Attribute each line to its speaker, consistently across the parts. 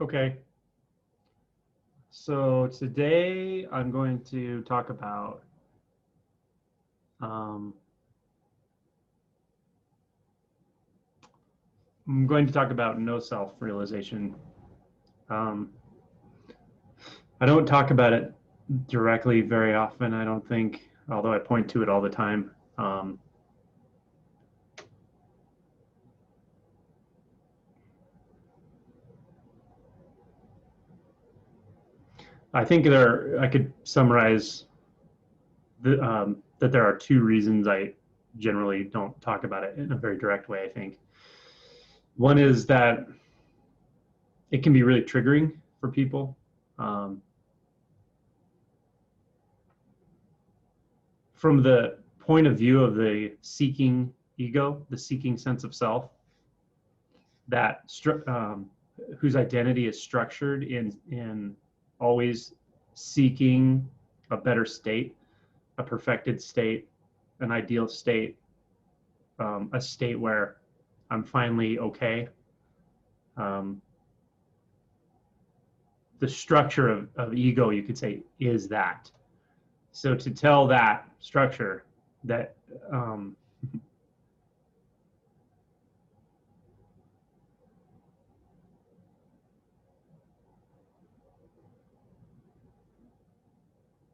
Speaker 1: Okay, so today I'm going to talk about um, no self-realization. Um, I don't talk about it directly very often, I don't think, although I point to it all the time. I think I could summarize that there are two reasons I generally don't talk about it in a very direct way, I think. One is that it can be really triggering for people. Um, from the point of view of the seeking ego, the seeking sense of self, that whose identity is structured in always seeking a better state, a perfected state, an ideal state, a state where I'm finally okay. The structure of ego, you could say, is that. So to tell that structure that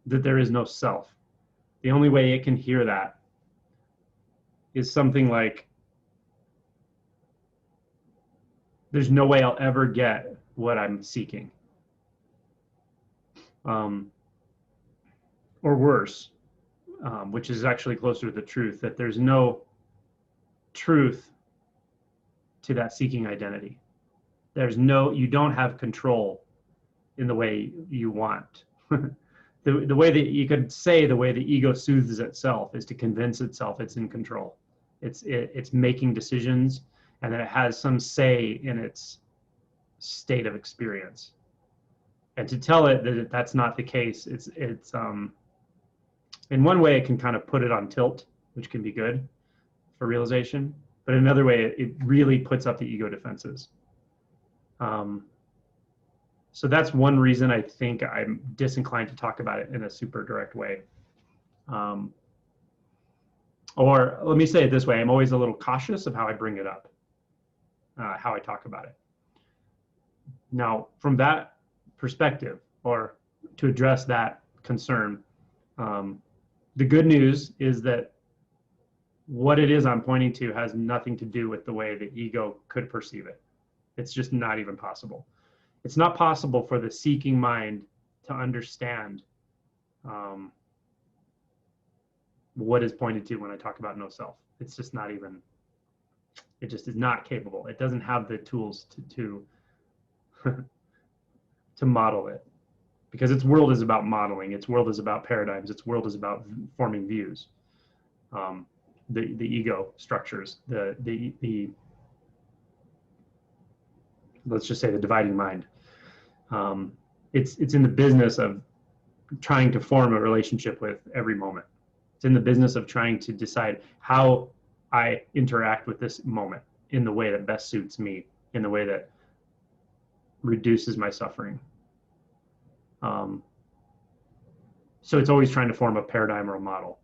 Speaker 1: that there is no self, the only way it can hear that is something like, there's no way I'll ever get what I'm seeking. Or worse, which is actually closer to the truth, that there's no truth to that seeking identity. You don't have control in the way you want. The way that you could say the way the ego soothes itself is to convince itself it's in control. It's making decisions, and that it has some say in its state of experience. And to tell it that that's not the case, it's in one way it can kind of put it on tilt, which can be good for realization, but another way it really puts up the ego defenses. So that's one reason I think I'm disinclined to talk about it in a super direct way. Or let me say it this way, I'm always a little cautious of how I bring it up, how I talk about it. Now, from that perspective, or to address that concern, the good news is that what it is I'm pointing to has nothing to do with the way the ego could perceive it. It's just not even possible. It's not possible for the seeking mind to understand what is pointed to when I talk about no self. It's just not even, it just is not capable. It doesn't have the tools to to model it, because its world is about modeling. Its world is about paradigms. Its world is about forming views. The ego structures, the let's just say the dividing mind. It's in the business of trying to form a relationship with every moment. It's in the business of trying to decide how I interact with this moment in the way that best suits me, in the way that reduces my suffering. So it's always trying to form a paradigm or a model.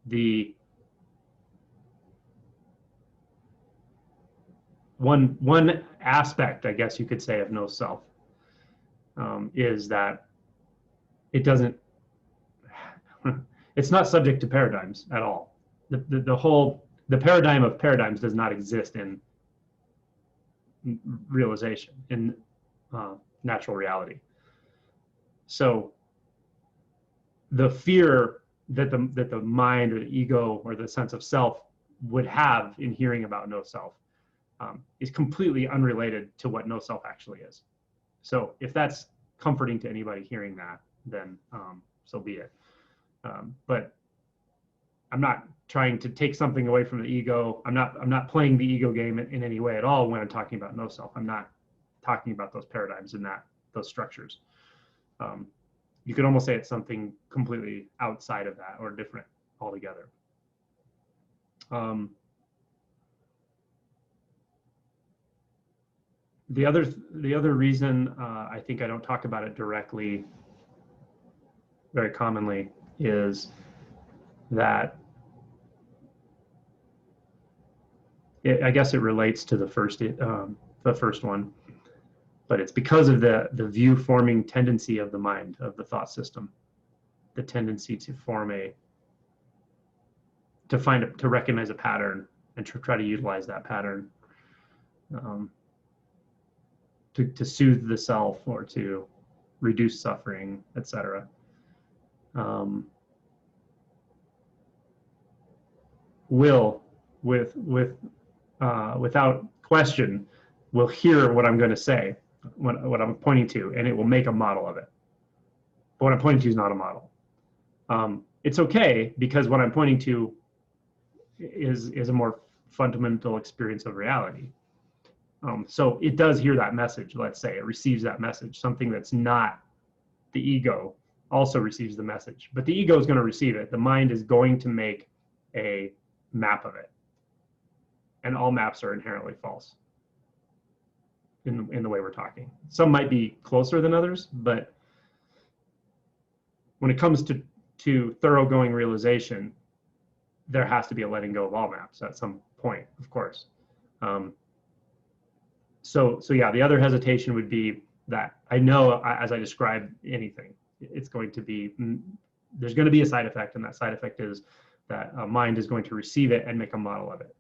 Speaker 1: The one aspect, I guess you could say, of no self is that it doesn't, it's not subject to paradigms at all. The paradigm of paradigms does not exist in realization, in natural reality. So the fear that the mind or the ego or the sense of self would have in hearing about no self is completely unrelated to what no self actually is. So if that's comforting to anybody hearing that, then so be it. But I'm not trying to take something away from the ego. I'm not playing the ego game in any way at all when I'm talking about no self. I'm not talking about those paradigms and those structures. You could almost say it's something completely outside of that or different altogether. The other reason I think I don't talk about it directly very commonly is that I guess it relates to the first one, but it's because of the view forming tendency of the mind, of the thought system, the tendency to to recognize a pattern and to try to utilize that pattern to soothe the self or to reduce suffering, etc. Will, without question, will hear what I'm going to say, what I'm pointing to, and it will make a model of it. But what I'm pointing to is not a model. It's okay because what I'm pointing to is a more fundamental experience of reality. So it does hear that message, let's say, it receives that message. Something that's not the ego also receives the message, but the ego is going to receive it. The mind is going to make a map of it. And all maps are inherently false in the way we're talking. Some might be closer than others, but when it comes to thoroughgoing realization, there has to be a letting go of all maps at some point, of course. So yeah, the other hesitation would be that I know as I describe anything, it's going to be, there's going to be a side effect, and that side effect is that a mind is going to receive it and make a model of it.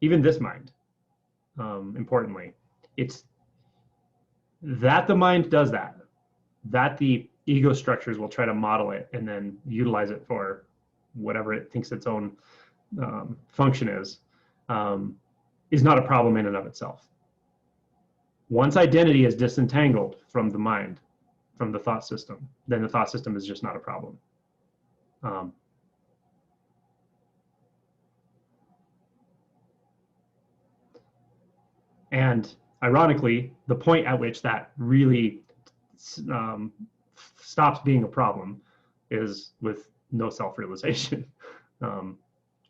Speaker 1: Even this mind, importantly, it's that the mind does that the ego structures will try to model it and then utilize it for whatever it thinks its own function is not a problem in and of itself. Once identity is disentangled from the mind, from the thought system, then the thought system is just not a problem. And ironically, the point at which that really stops being a problem is with no self-realization.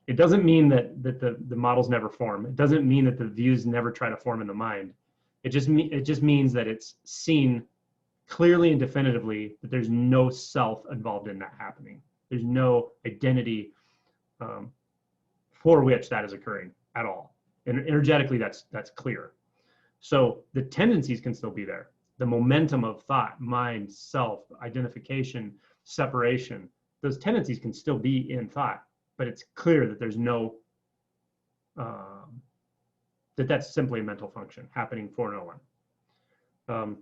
Speaker 1: It doesn't mean that the models never form. It doesn't mean that the views never try to form in the mind. It just means that it's seen clearly and definitively that there's no self involved in that happening. There's no identity for which that is occurring at all. And energetically, that's clear. So the tendencies can still be there. The momentum of thought, mind, self, identification, separation, those tendencies can still be in thought, but it's clear that there's no, that's simply a mental function happening for no one.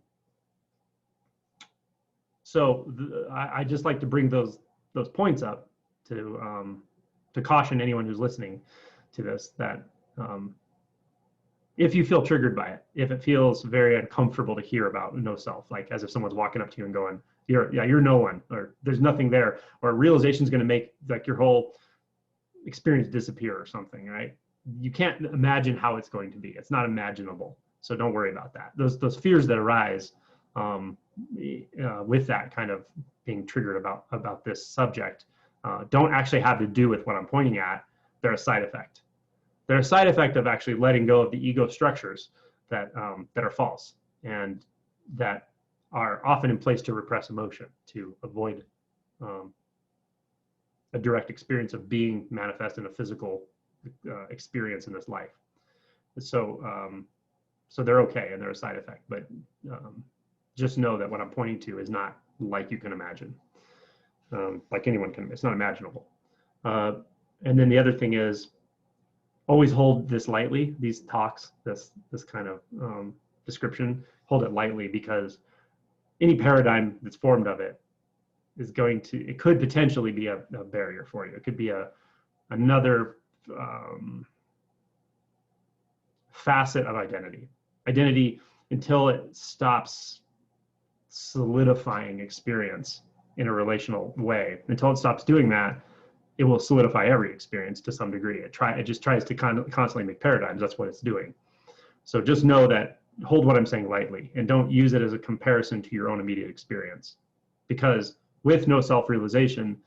Speaker 1: So I just like to bring those points up to caution anyone who's listening to this that if you feel triggered by it, if it feels very uncomfortable to hear about no self, like as if someone's walking up to you and going, you're no one, or there's nothing there, or realization is going to make like your whole experience disappear or something, right? You can't imagine how it's going to be. It's not imaginable. So don't worry about that. Those fears that arise with that kind of being triggered about this subject don't actually have to do with what I'm pointing at. They're a side effect. They're a side effect of actually letting go of the ego structures that are false and that are often in place to repress emotion, to avoid a direct experience of being manifest in a physical experience in this life. So they're okay and they're a side effect, but just know that what I'm pointing to is not like you can imagine, like anyone can. It's not imaginable. And then the other thing is, always hold this lightly. These talks, this kind of description, hold it lightly, because any paradigm that's formed of it is it could potentially be a barrier for you. It could be another facet of identity. Identity, until it stops solidifying experience in a relational way, until it stops doing that, it will solidify every experience to some degree. It just tries to constantly make paradigms. That's what it's doing. So just know that, hold what I'm saying lightly, and don't use it as a comparison to your own immediate experience. Because with no self-realization,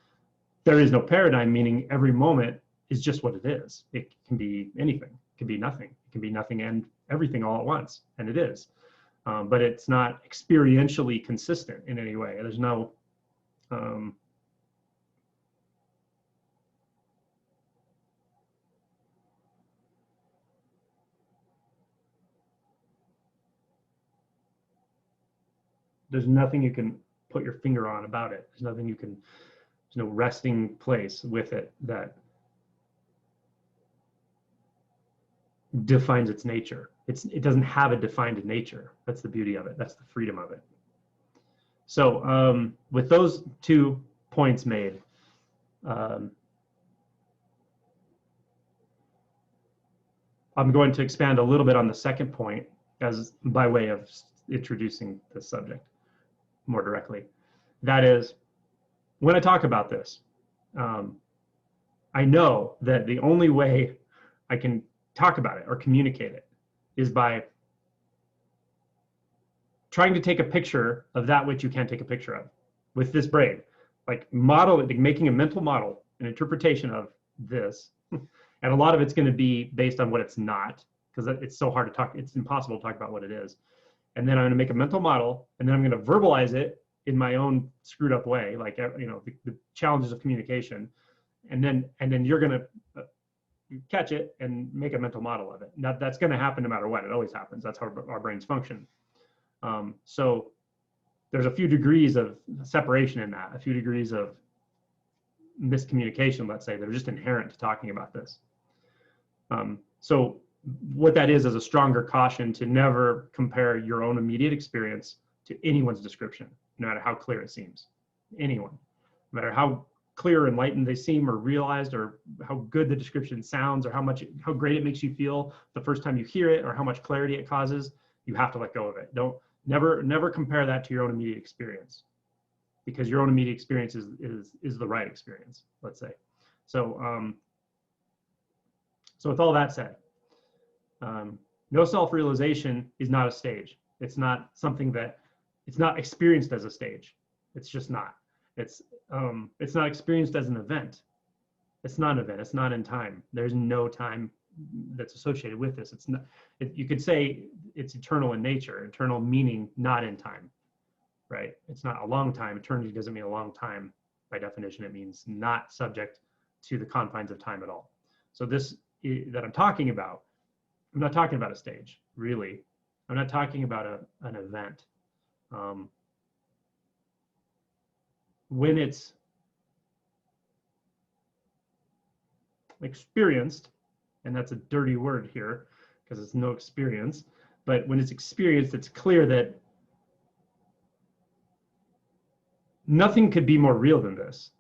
Speaker 1: there is no paradigm, meaning every moment is just what it is. It can be anything. It can be nothing. It can be nothing and everything all at once, and it is. But it's not experientially consistent in any way. There's no there's nothing you can put your finger on about it. There's nothing you can, there's no resting place with it that defines its nature. It doesn't have a defined nature. That's the beauty of it. That's the freedom of it. So with those 2 points made, I'm going to expand a little bit on the second point as by way of introducing the subject more directly. That is, when I talk about this, I know that the only way I can talk about it or communicate it is by trying to take a picture of that which you can't take a picture of with this brain, like making a mental model, an interpretation of this. And a lot of it's going to be based on what it's not, because it's so hard to talk. It's impossible to talk about what it is. And then I'm going to make a mental model, and then I'm going to verbalize it in my own screwed up way, like, you know, the challenges of communication. And then you're going to catch it and make a mental model of it. Now, that's going to happen no matter what. It always happens. That's how our brains function. So there's a few degrees of separation in that, a few degrees of miscommunication, let's say, that are just inherent to talking about this. So what that is a stronger caution to never compare your own immediate experience to anyone's description, no matter how clear it seems. Anyone, no matter how clear or enlightened they seem or realized, or how good the description sounds, or how great it makes you feel the first time you hear it, or how much clarity it causes, you have to let go of it. Never compare that to your own immediate experience, because your own immediate experience is the right experience, let's say. So so with all that said, no self-realization is not a stage. It's not something that, it's not experienced as a stage. It's just not. It's not experienced as an event. It's not an event. It's not in time. There's no time that's associated with this. It's not. You could say it's eternal in nature. Eternal meaning not in time, right? It's not a long time. Eternity doesn't mean a long time. By definition, it means not subject to the confines of time at all. So this that I'm talking about, I'm not talking about a stage, really. I'm not talking about an event. When it's experienced, and that's a dirty word here because it's no experience, but when it's experienced, it's clear that nothing could be more real than this.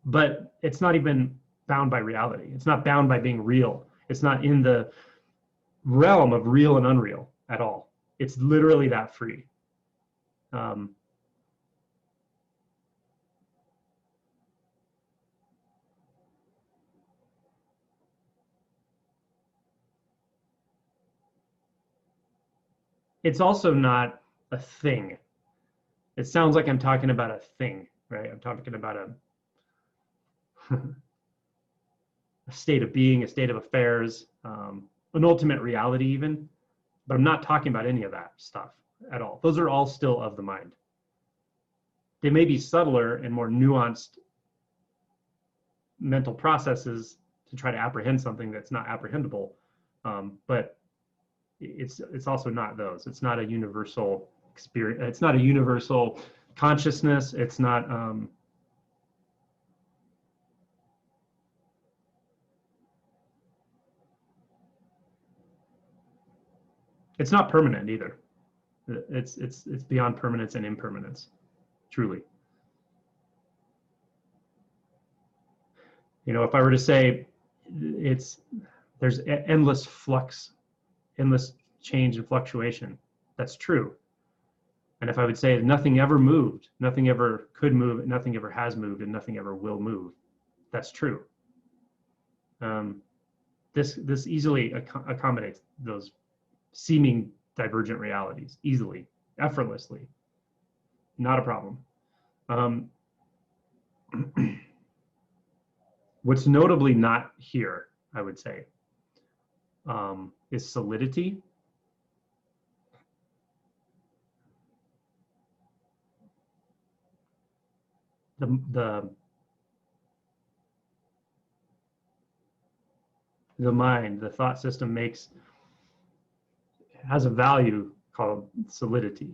Speaker 1: But it's not even bound by reality. It's not bound by being real. It's not in the realm of real and unreal at all. It's literally that free. It's also not a thing. It sounds like I'm talking about a thing, right? I'm talking about a state of being, a state of affairs, an ultimate reality even, but I'm not talking about any of that stuff at all. Those are all still of the mind. They may be subtler and more nuanced mental processes to try to apprehend something that's not apprehendable, but it's also not those. It's not a universal experience. It's not a universal consciousness. It's not it's not permanent either. It's beyond permanence and impermanence, truly. You know, if I were to say there's endless flux, endless change and fluctuation, that's true. And if I would say nothing ever moved, nothing ever could move, nothing ever has moved, and nothing ever will move, that's true. This easily accommodates those seeming divergent realities, easily, effortlessly, not a problem. What's notably not here, I would say, is solidity. The mind, the thought system has a value called solidity.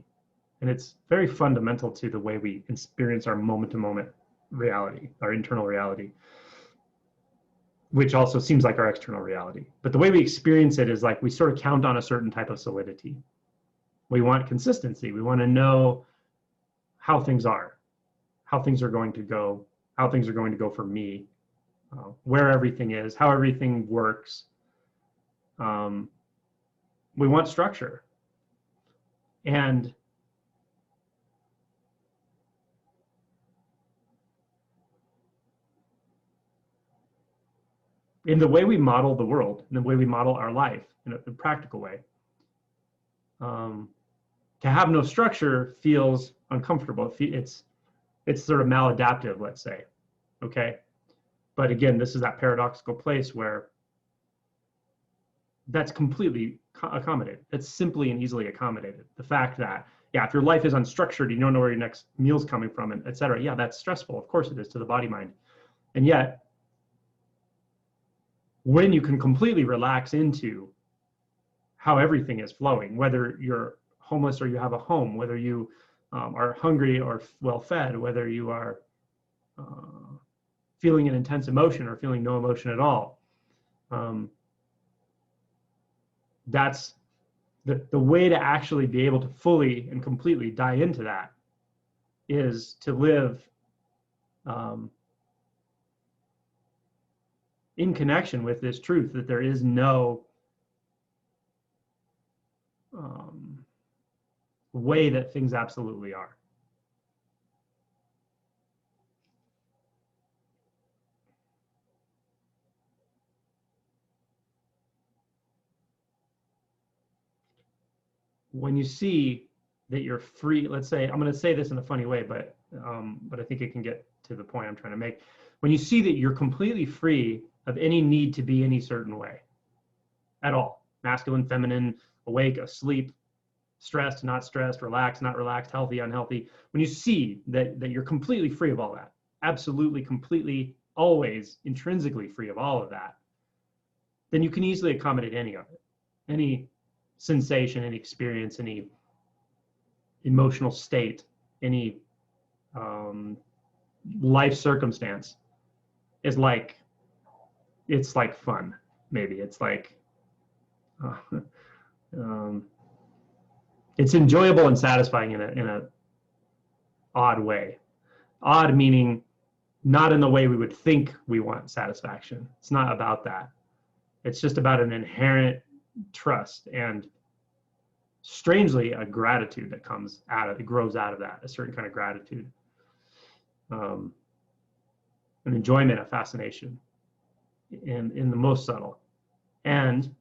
Speaker 1: And it's very fundamental to the way we experience our moment-to-moment reality, our internal reality, which also seems like our external reality. But the way we experience it is like we sort of count on a certain type of solidity. We want consistency. We want to know how things are, how things are going to go, how things are going to go for me, where everything is, how everything works. We want structure. And in the way we model the world, in the way we model our life in a practical way, to have no structure feels uncomfortable. It's sort of maladaptive, let's say, okay? But again, this is that paradoxical place where that's completely accommodated. That's simply and easily accommodated. The fact that, yeah, if your life is unstructured, you don't know where your next meal's coming from, and et cetera, yeah, that's stressful. Of course it is to the body mind. And yet, when you can completely relax into how everything is flowing, whether you're homeless or you have a home, whether you are hungry or well-fed, whether you are feeling an intense emotion or feeling no emotion at all, that's the way to actually be able to fully and completely dive into that is to live in connection with this truth that there is no way that things absolutely are. When you see that you're free, let's say, I'm going to say this in a funny way, but I think it can get to the point I'm trying to make. When you see that you're completely free of any need to be any certain way at all, masculine, feminine, awake, asleep, stressed, not stressed, relaxed, not relaxed, healthy, unhealthy, when you see that you're completely free of all that, absolutely, completely, always intrinsically free of all of that, then you can easily accommodate any of it, any sensation, any experience, any emotional state, any life circumstance is like, it's like fun, maybe. It's like, it's enjoyable and satisfying in a odd way. Odd meaning not in the way we would think we want satisfaction. It's not about that. It's just about an inherent trust and strangely a gratitude that comes out of it, grows out of that, a certain kind of gratitude, an enjoyment, a fascination in the most subtle. And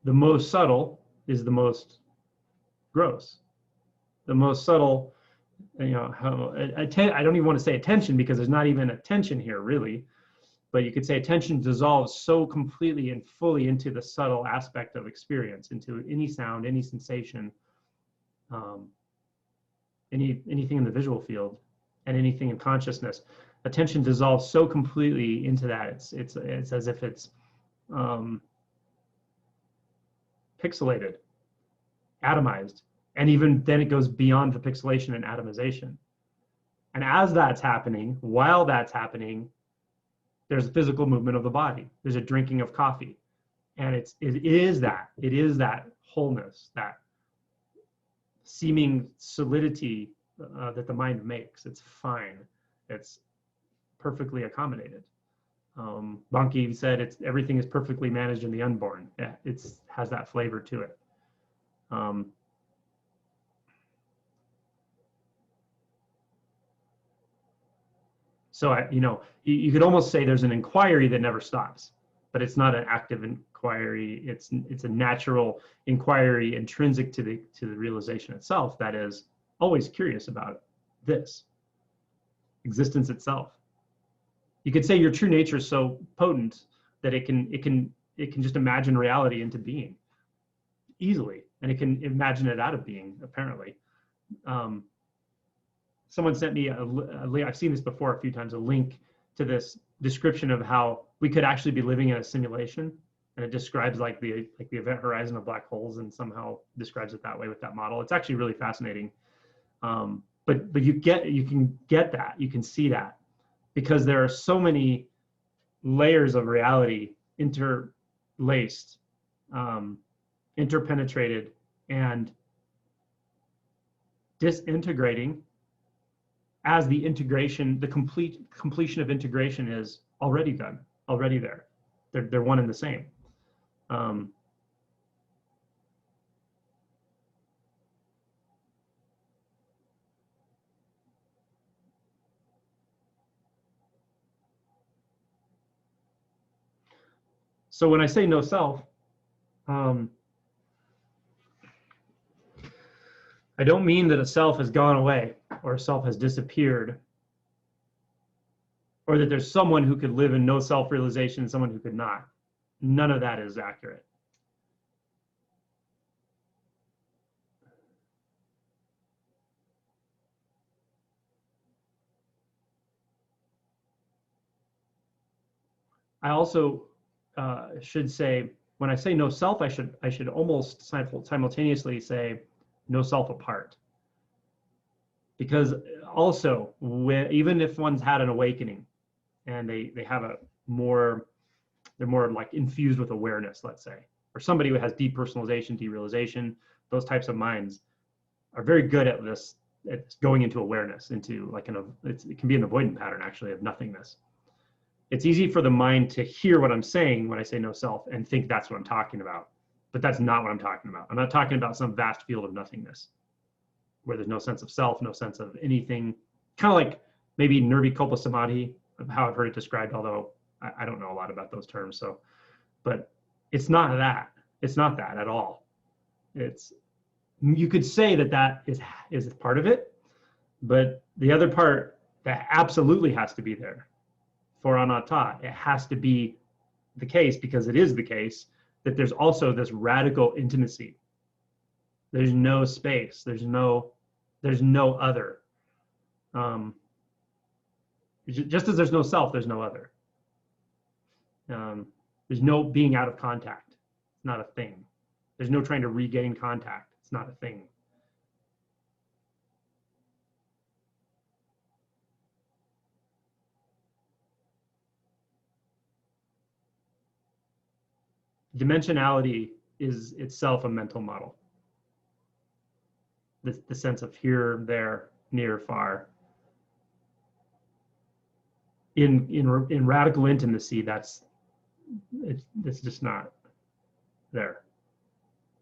Speaker 1: the most subtle is the most gross. The most subtle, you know, I don't even want to say attention because there's not even attention here really, but you could say attention dissolves so completely and fully into the subtle aspect of experience, into any sound, any sensation, anything in the visual field, and anything in consciousness. Attention dissolves so completely into that. It's as if it's pixelated, atomized, and even then it goes beyond the pixelation and atomization. And as that's happening, while that's happening, there's a physical movement of the body. There's a drinking of coffee, and it is that wholeness, that seeming solidity that the mind makes. It's fine. It's perfectly accommodated. Banki said everything is perfectly managed in the unborn. Yeah, has that flavor to it. So you could almost say there's an inquiry that never stops, but it's not an active inquiry. It's a natural inquiry intrinsic to the realization itself that is always curious about this existence itself. You could say your true nature is so potent that it can just imagine reality into being easily, and it can imagine it out of being, apparently. Someone sent me a link. I've seen this before a few times, a link to this description of how we could actually be living in a simulation, and it describes like the event horizon of black holes, and somehow describes it that way with that model. It's actually really fascinating. But you can get that, you can see that, because there are so many layers of reality interlaced, interpenetrated, and disintegrating as the integration, the completion of integration is already done, already there. They're one and the same. So when I say no self, I don't mean that a self has gone away or a self has disappeared, or that there's someone who could live in no self-realization and someone who could not. None of that is accurate. I also should say, when I say no self, I should almost simultaneously say no self apart. Because also, even if one's had an awakening and they have they're more like infused with awareness, let's say, or somebody who has depersonalization, derealization, those types of minds are very good at this, at going into awareness, into like it can be an avoidant pattern actually of nothingness. It's easy for the mind to hear what I'm saying when I say no self and think that's what I'm talking about. But that's not what I'm talking about. I'm not talking about some vast field of nothingness where there's no sense of self, no sense of anything. Kind of like maybe nirvikalpa samadhi, of how I've heard it described, although I don't know a lot about those terms. So, but it's not that. It's not that at all. You could say that is part of it, but the other part that absolutely has to be there for Anatta, it has to be the case, because it is the case, that there's also this radical intimacy. There's no space. There's no other. Just as there's no self, there's no other. There's no being out of contact. It's not a thing. There's no trying to regain contact. It's not a thing. Dimensionality is itself a mental model. The sense of here, there, near, far. In radical intimacy, it's just not there.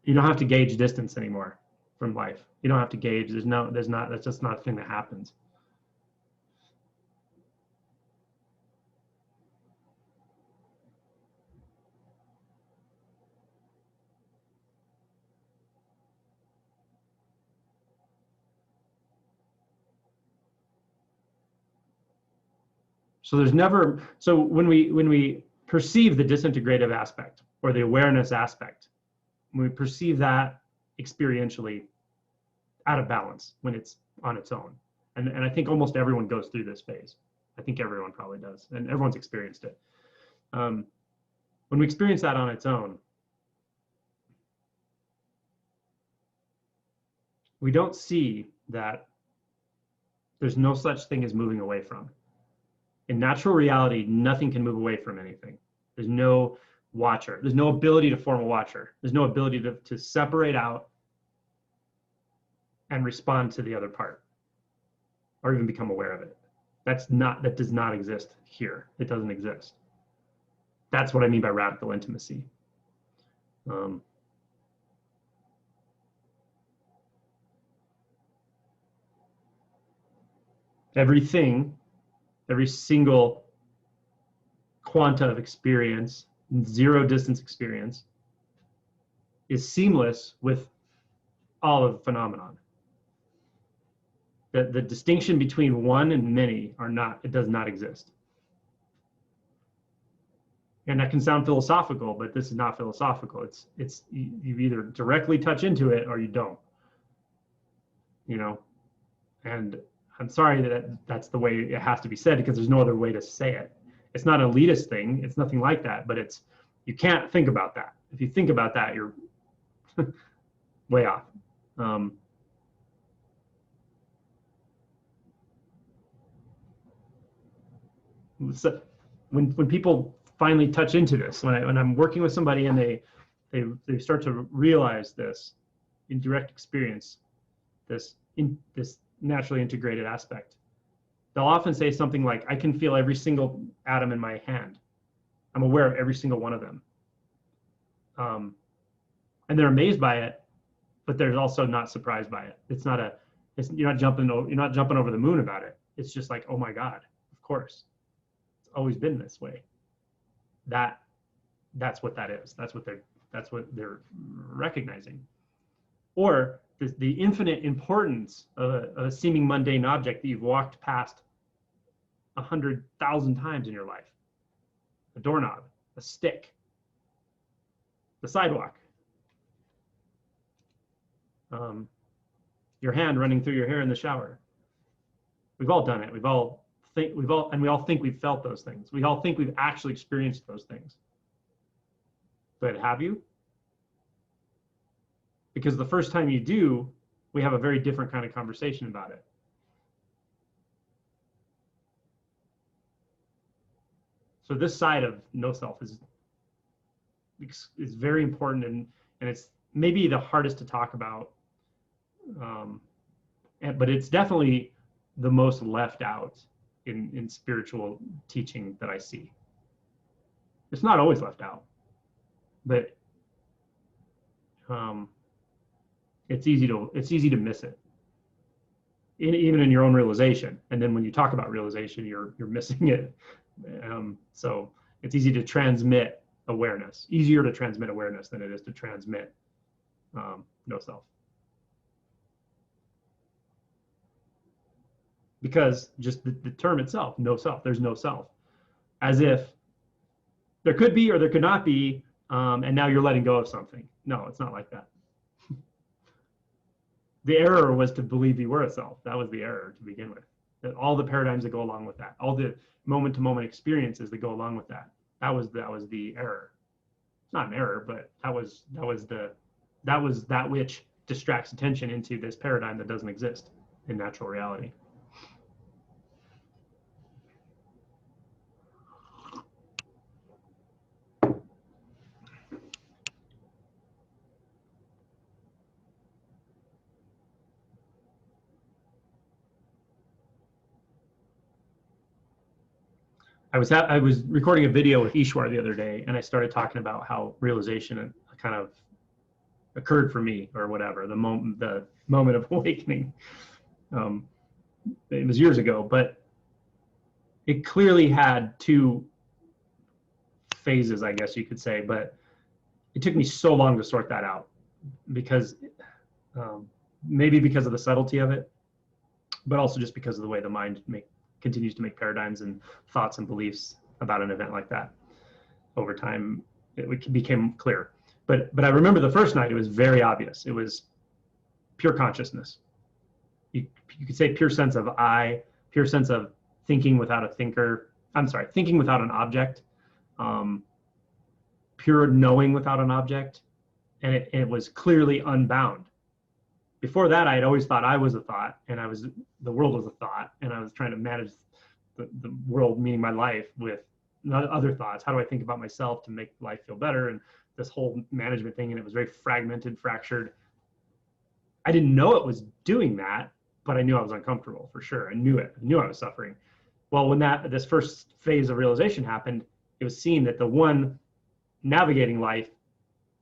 Speaker 1: You don't have to gauge distance anymore from life. You don't have to gauge. That's just not a thing that happens. So there's never, so when we perceive the disintegrative aspect or the awareness aspect, when we perceive that experientially out of balance when it's on its own. And I think almost everyone goes through this phase. I think everyone probably does, and everyone's experienced it. When we experience that on its own, we don't see that there's no such thing as moving away from. In natural reality, nothing can move away from anything. There's no watcher. There's no ability to form a watcher. There's no ability to separate out and respond to the other part, or even become aware of it. That does not exist here. It doesn't exist. That's what I mean by radical intimacy. Everything, every single quanta of experience, zero distance experience, is seamless with all of the phenomenon. The distinction between one and many it does not exist. And that can sound philosophical, but this is not philosophical. It's you either directly touch into it or you don't, you know. And I'm sorry that that's the way it has to be said, because there's no other way to say it. It's not an elitist thing. It's nothing like that, but you can't think about that. If you think about that, you're way off. So when people finally touch into this, when I'm working with somebody and they start to realize this in direct experience, this naturally integrated aspect, they'll often say something like, I can feel every single atom in my hand. I'm aware of every single one of them. And they're amazed by it, but they're also not surprised by it. You're not jumping over the moon about it. It's just like, oh my God, of course. It's always been this way. That's what that is. That's what they're recognizing. Or the infinite importance of a seeming mundane object that you've walked past 100,000 times in your life. A doorknob, a stick, the sidewalk, your hand running through your hair in the shower. We've all done it. We all think we've felt those things. We all think we've actually experienced those things. But have you? Because the first time you do, we have a very different kind of conversation about it. So this side of no self is very important, and it's maybe the hardest to talk about, but it's definitely the most left out in spiritual teaching that I see. It's not always left out, but it's easy to miss it, even in your own realization. And then when you talk about realization, you're missing it. So it's easy to transmit awareness, easier to transmit awareness than it is to transmit no self. Because just the term itself, no self, there's no self, as if there could be or there could not be, and now you're letting go of something. No, it's not like that. The error was to believe you were a self. That was the error to begin with. That all the paradigms that go along with that, all the moment-to-moment experiences that go along with that, that was the error. It's not an error, but that was that which distracts attention into this paradigm that doesn't exist in natural reality. I was recording a video with Ishwar the other day, and I started talking about how realization kind of occurred for me, or whatever, the moment of awakening. It was years ago, but it clearly had two phases, I guess you could say. But it took me so long to sort that out, because maybe because of the subtlety of it, but also just because of the way the mind continues to make paradigms and thoughts and beliefs about an event like that. Over time, it became clear. But I remember the first night, it was very obvious. It was pure consciousness. You could say pure sense of I, pure sense of thinking without a thinker. I'm sorry, thinking without an object, pure knowing without an object, and it was clearly unbound. Before that, I had always thought I was a thought, and the world was a thought, and I was trying to manage the world, meaning my life, with other thoughts. How do I think about myself to make life feel better? And this whole management thing, and it was very fragmented, fractured. I didn't know it was doing that, but I knew I was uncomfortable for sure. I knew it. I knew I was suffering. Well, when this first phase of realization happened, it was seen that the one navigating life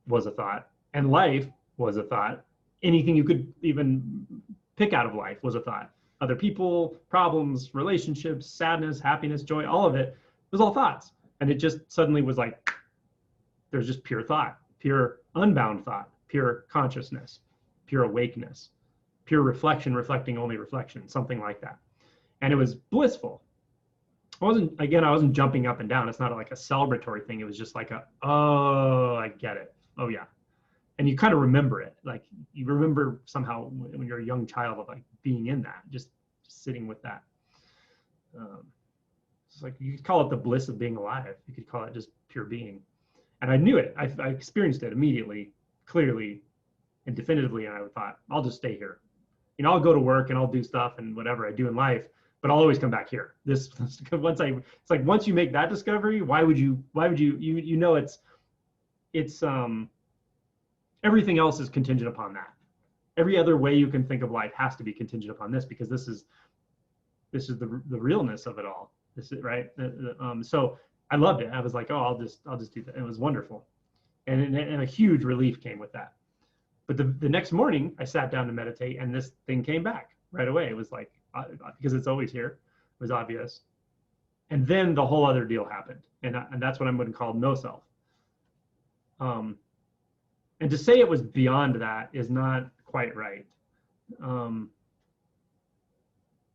Speaker 1: was a thought, and life was a thought. Anything you could even pick out of life was a thought. Other people, problems, relationships, sadness, happiness, joy, all of it was all thoughts. And it just suddenly was like, there's just pure thought, pure unbound thought, pure consciousness, pure awakeness, pure reflection, reflecting only reflection, something like that. And it was blissful. I wasn't jumping up and down. It's not like a celebratory thing. It was just like oh, I get it. Oh yeah. And you kind of remember it. Like you remember somehow when you're a young child of like being in that, just sitting with that. It's like you could call it the bliss of being alive. You could call it just pure being. And I knew it. I experienced it immediately, clearly, and definitively. And I thought, I'll just stay here. I'll go to work and I'll do stuff and whatever I do in life, but I'll always come back here. It's like once you make that discovery, why would you, it's everything else is contingent upon that. Every other way you can think of life has to be contingent upon this, because this is the realness of it all. This is right. So I loved it. I was like, oh, I'll just do that. It was wonderful, and a huge relief came with that. But the next morning, I sat down to meditate, and this thing came back right away. It was like, because it's always here, it was obvious. And then the whole other deal happened, and that's what I'm going to call no self. And to say it was beyond that is not quite right.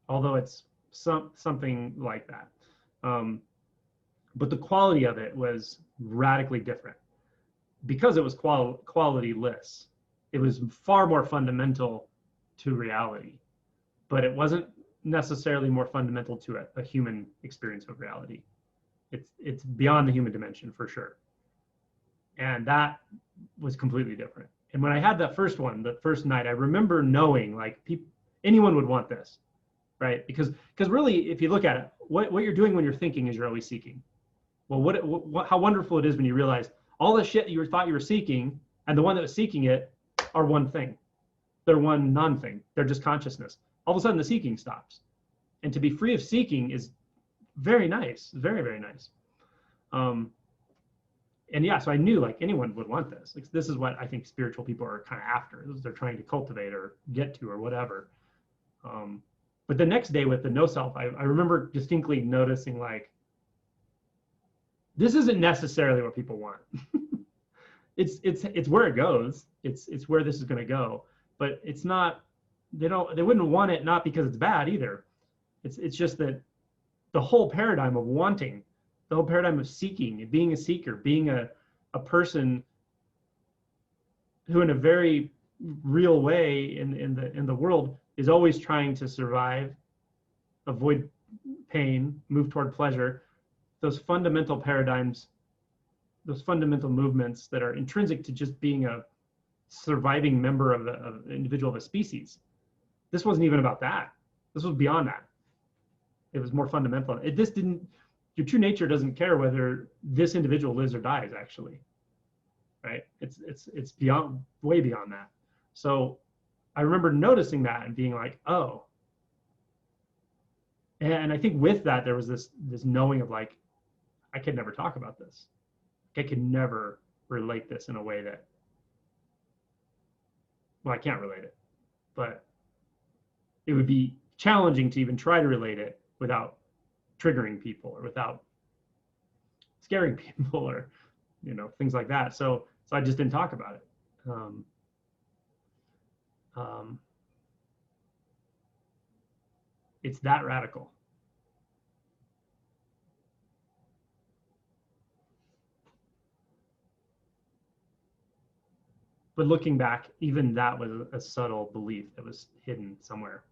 Speaker 1: Although it's something like that. But the quality of it was radically different because it was qualityless. It was far more fundamental to reality, but it wasn't necessarily more fundamental to a human experience of reality. It's beyond the human dimension for sure. And that was completely different. And when I had that first one, the first night, I remember knowing like anyone would want this, right? Because really, if you look at it, what you're doing when you're thinking is you're always seeking. Well, how wonderful it is when you realize all the shit you thought you were seeking and the one that was seeking it are one thing. They're one non-thing. They're just consciousness. All of a sudden, the seeking stops. And to be free of seeking is very nice, very, very nice. And yeah, so I knew like anyone would want this. Like, this is what I think spiritual people are kind of after. They're trying to cultivate or get to or whatever. But the next day with the no self, I remember distinctly noticing like, this isn't necessarily what people want. It's where it goes. It's where this is going to go. But it's not. They wouldn't want it not because it's bad either. It's just that the whole paradigm of wanting, the whole paradigm of seeking, being a seeker, being a person who in a very real way in the world is always trying to survive, avoid pain, move toward pleasure. Those fundamental paradigms, those fundamental movements that are intrinsic to just being a surviving member of an individual of a species. This wasn't even about that. This was beyond that. It was more fundamental. Your true nature doesn't care whether this individual lives or dies, actually, right? It's beyond, way beyond that. So I remember noticing that and being like, oh. And I think with that, there was this knowing of like, I could never talk about this. I could never relate this in a way that, well, I can't relate it, but it would be challenging to even try to relate it without triggering people or without scaring people or, things like that. So I just didn't talk about it. It's that radical. But looking back, even that was a subtle belief that was hidden somewhere.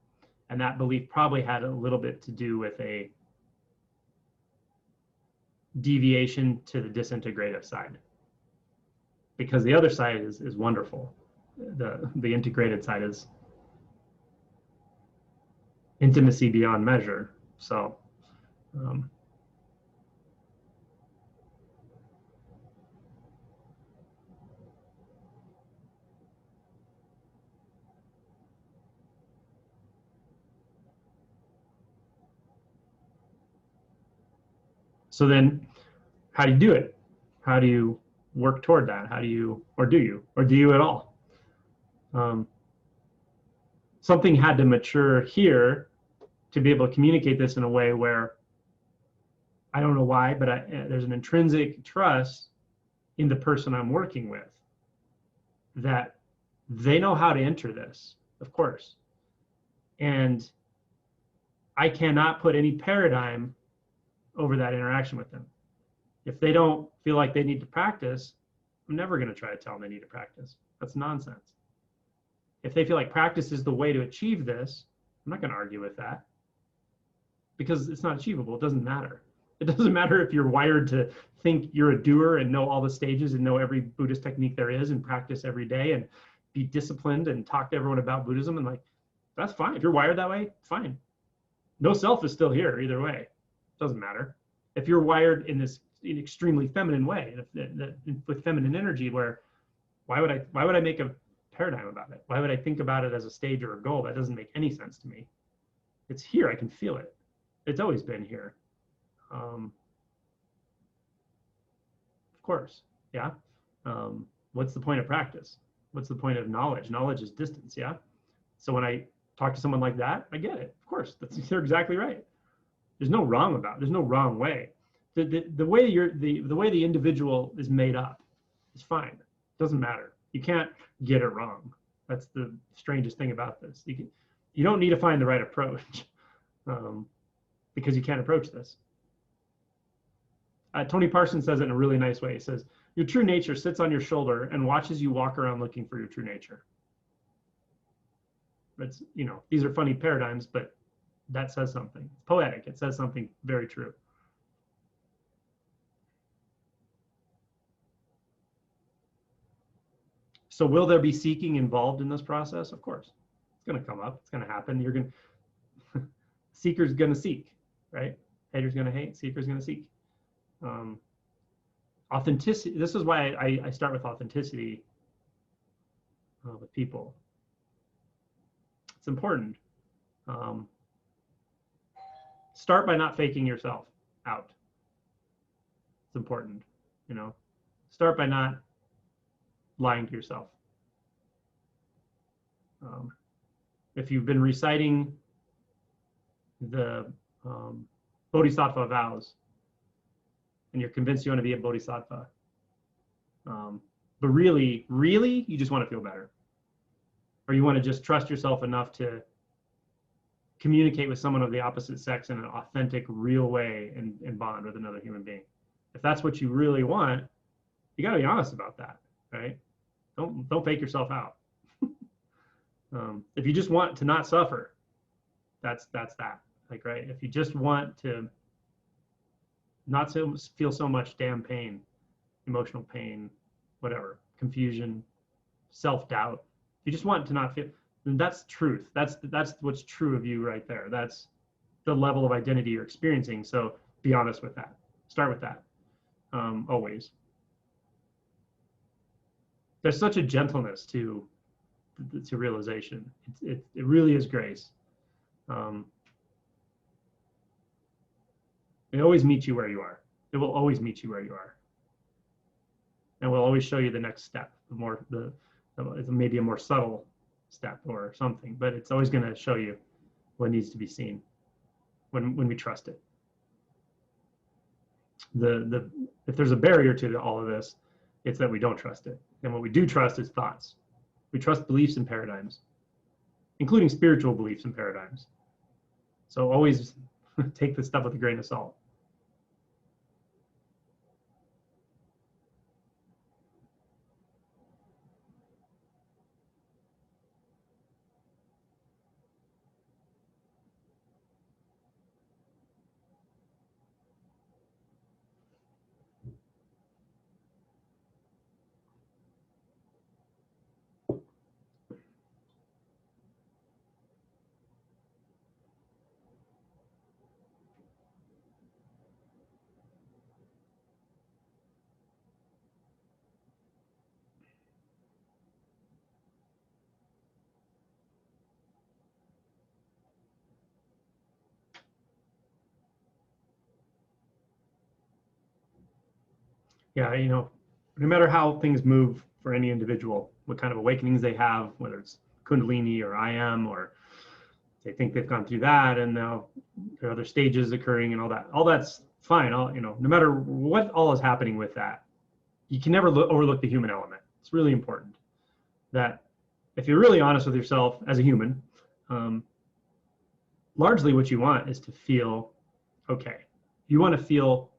Speaker 1: And that belief probably had a little bit to do with a deviation to the disintegrative side. Because the other side is wonderful. The integrated side is intimacy beyond measure. So so then how do you do it? How do you work toward that? How do you, or do you at all? Something had to mature here to be able to communicate this in a way where, I don't know why, but there's an intrinsic trust in the person I'm working with that they know how to enter this, of course. And I cannot put any paradigm over that interaction with them. If they don't feel like they need to practice, I'm never going to try to tell them they need to practice. That's nonsense. If they feel like practice is the way to achieve this, I'm not going to argue with that, because it's not achievable. It doesn't matter. It doesn't matter if you're wired to think you're a doer and know all the stages and know every Buddhist technique there is and practice every day and be disciplined and talk to everyone about Buddhism, and like, that's fine. If you're wired that way, fine. No self is still here either way. It doesn't matter. If you're wired in this extremely feminine way, with feminine energy, where why would I make a paradigm about it? Why would I think about it as a stage or a goal? That doesn't make any sense to me. It's here. I can feel it. It's always been here. Of course, yeah. What's the point of practice? What's the point of knowledge? Knowledge is distance, yeah. So when I talk to someone like that, I get it. Of course, they're exactly right. There's no wrong about it. There's no wrong way. The way the way the individual is made up is fine. It doesn't matter. You can't get it wrong. That's the strangest thing about this. You don't need to find the right approach, because you can't approach this. Tony Parsons says it in a really nice way. He says, your true nature sits on your shoulder and watches you walk around looking for your true nature. That's, these are funny paradigms, but that says something. It's poetic. It says something very true. So will there be seeking involved in this process? Of course. It's going to come up. It's going to happen. You're going to, seeker's going to seek, right? Hater's going to hate. Seeker's going to seek. Authenticity. This is why I start with authenticity with people. It's important. Start by not faking yourself out. It's important, Start by not lying to yourself. If you've been reciting the Bodhisattva vows, and you're convinced you want to be a Bodhisattva, but really, you just want to feel better, or you want to just trust yourself enough to communicate with someone of the opposite sex in an authentic, real way and bond with another human being. If that's what you really want, you got to be honest about that, right? Don't fake yourself out. If you just want to not suffer, that's that. Like, right? If you just want to not feel so much damn pain, emotional pain, whatever, confusion, self-doubt. If you just want to not feel, then that's truth. That's what's true of you right there. That's the level of identity you're experiencing. So be honest with that. Start with that. Always. There's such a gentleness to realization. It really is grace. It always meets you where you are. It will always meet you where you are, and will always show you the next step. Maybe a more subtle step or something, but it's always going to show you what needs to be seen when we trust it. If there's a barrier to all of this, it's that we don't trust it. And what we do trust is thoughts. We trust beliefs and paradigms, including spiritual beliefs and paradigms. So always take this stuff with a grain of salt. Yeah, no matter how things move for any individual, what kind of awakenings they have, whether it's Kundalini or I am, or they think they've gone through that and now there are other stages occurring and all that's fine. No matter what all is happening with that, you can never overlook the human element. It's really important that if you're really honest with yourself as a human, largely what you want is to feel okay. you want to feel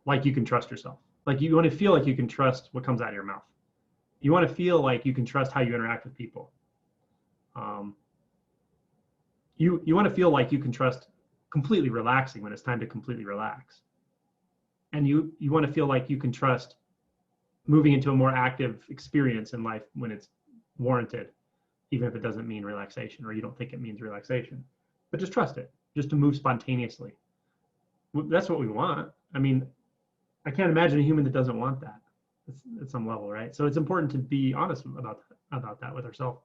Speaker 1: like you can trust yourself. Like you want to feel like you can trust what comes out of your mouth. You want to feel like you can trust how you interact with people. You want to feel like you can trust completely relaxing when it's time to completely relax. And you want to feel like you can trust moving into a more active experience in life when it's warranted, even if it doesn't mean relaxation or you don't think it means relaxation. But just trust it, just to move spontaneously. That's what we want. I mean, I can't imagine a human that doesn't want that at some level, right? So it's important to be honest about that with ourselves.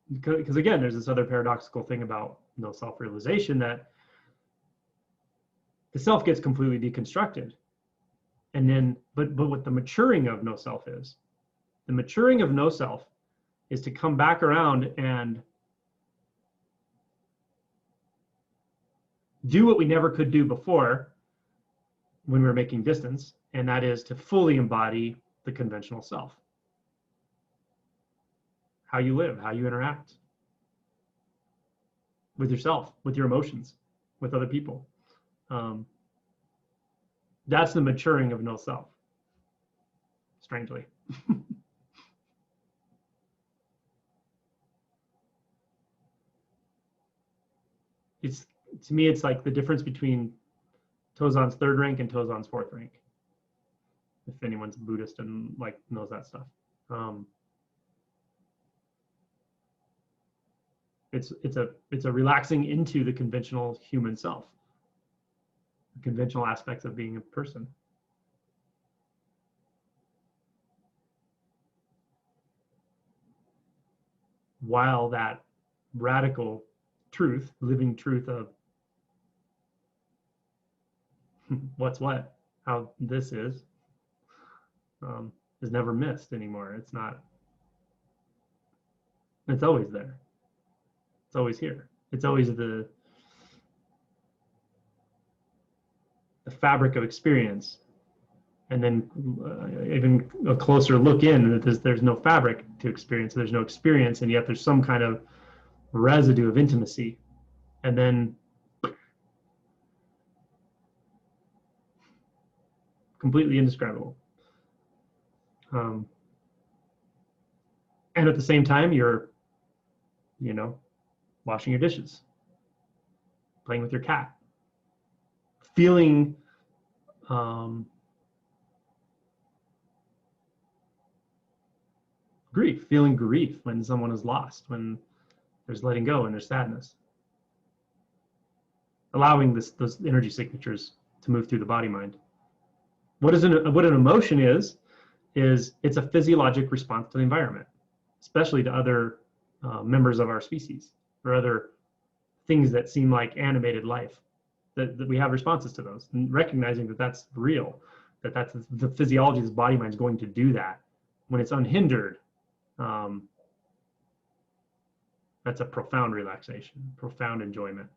Speaker 1: Because again, there's this other paradoxical thing about no self-realization, that the self gets completely deconstructed. And then, but what the maturing of no self is, the maturing of no self is to come back around and do what we never could do before when we were making distance, and that is to fully embody the conventional self. How you live, how you interact with yourself, with your emotions, with other people. That's the maturing of no self, strangely. It's, to me, it's like the difference between Tozan's third rank and Tozan's fourth rank, if anyone's Buddhist and like knows that stuff. It's a relaxing into the conventional human self, the conventional aspects of being a person. While that radical truth, living truth of what's what, how this is never missed anymore. It's not, it's always there. It's always here. It's always the fabric of experience. And then even a closer look in, there's no fabric to experience. There's no experience, and yet there's some kind of residue of intimacy. And then completely indescribable. And at the same time, you're, washing your dishes, playing with your cat, feeling feeling grief when someone is lost, when there's letting go and there's sadness. Allowing those energy signatures to move through the body mind. What an emotion is it's a physiologic response to the environment, especially to other members of our species or other things that seem like animated life, that we have responses to those, and recognizing that that's real, that's the physiology of the body mind is going to do that when it's unhindered. That's a profound relaxation, profound enjoyment.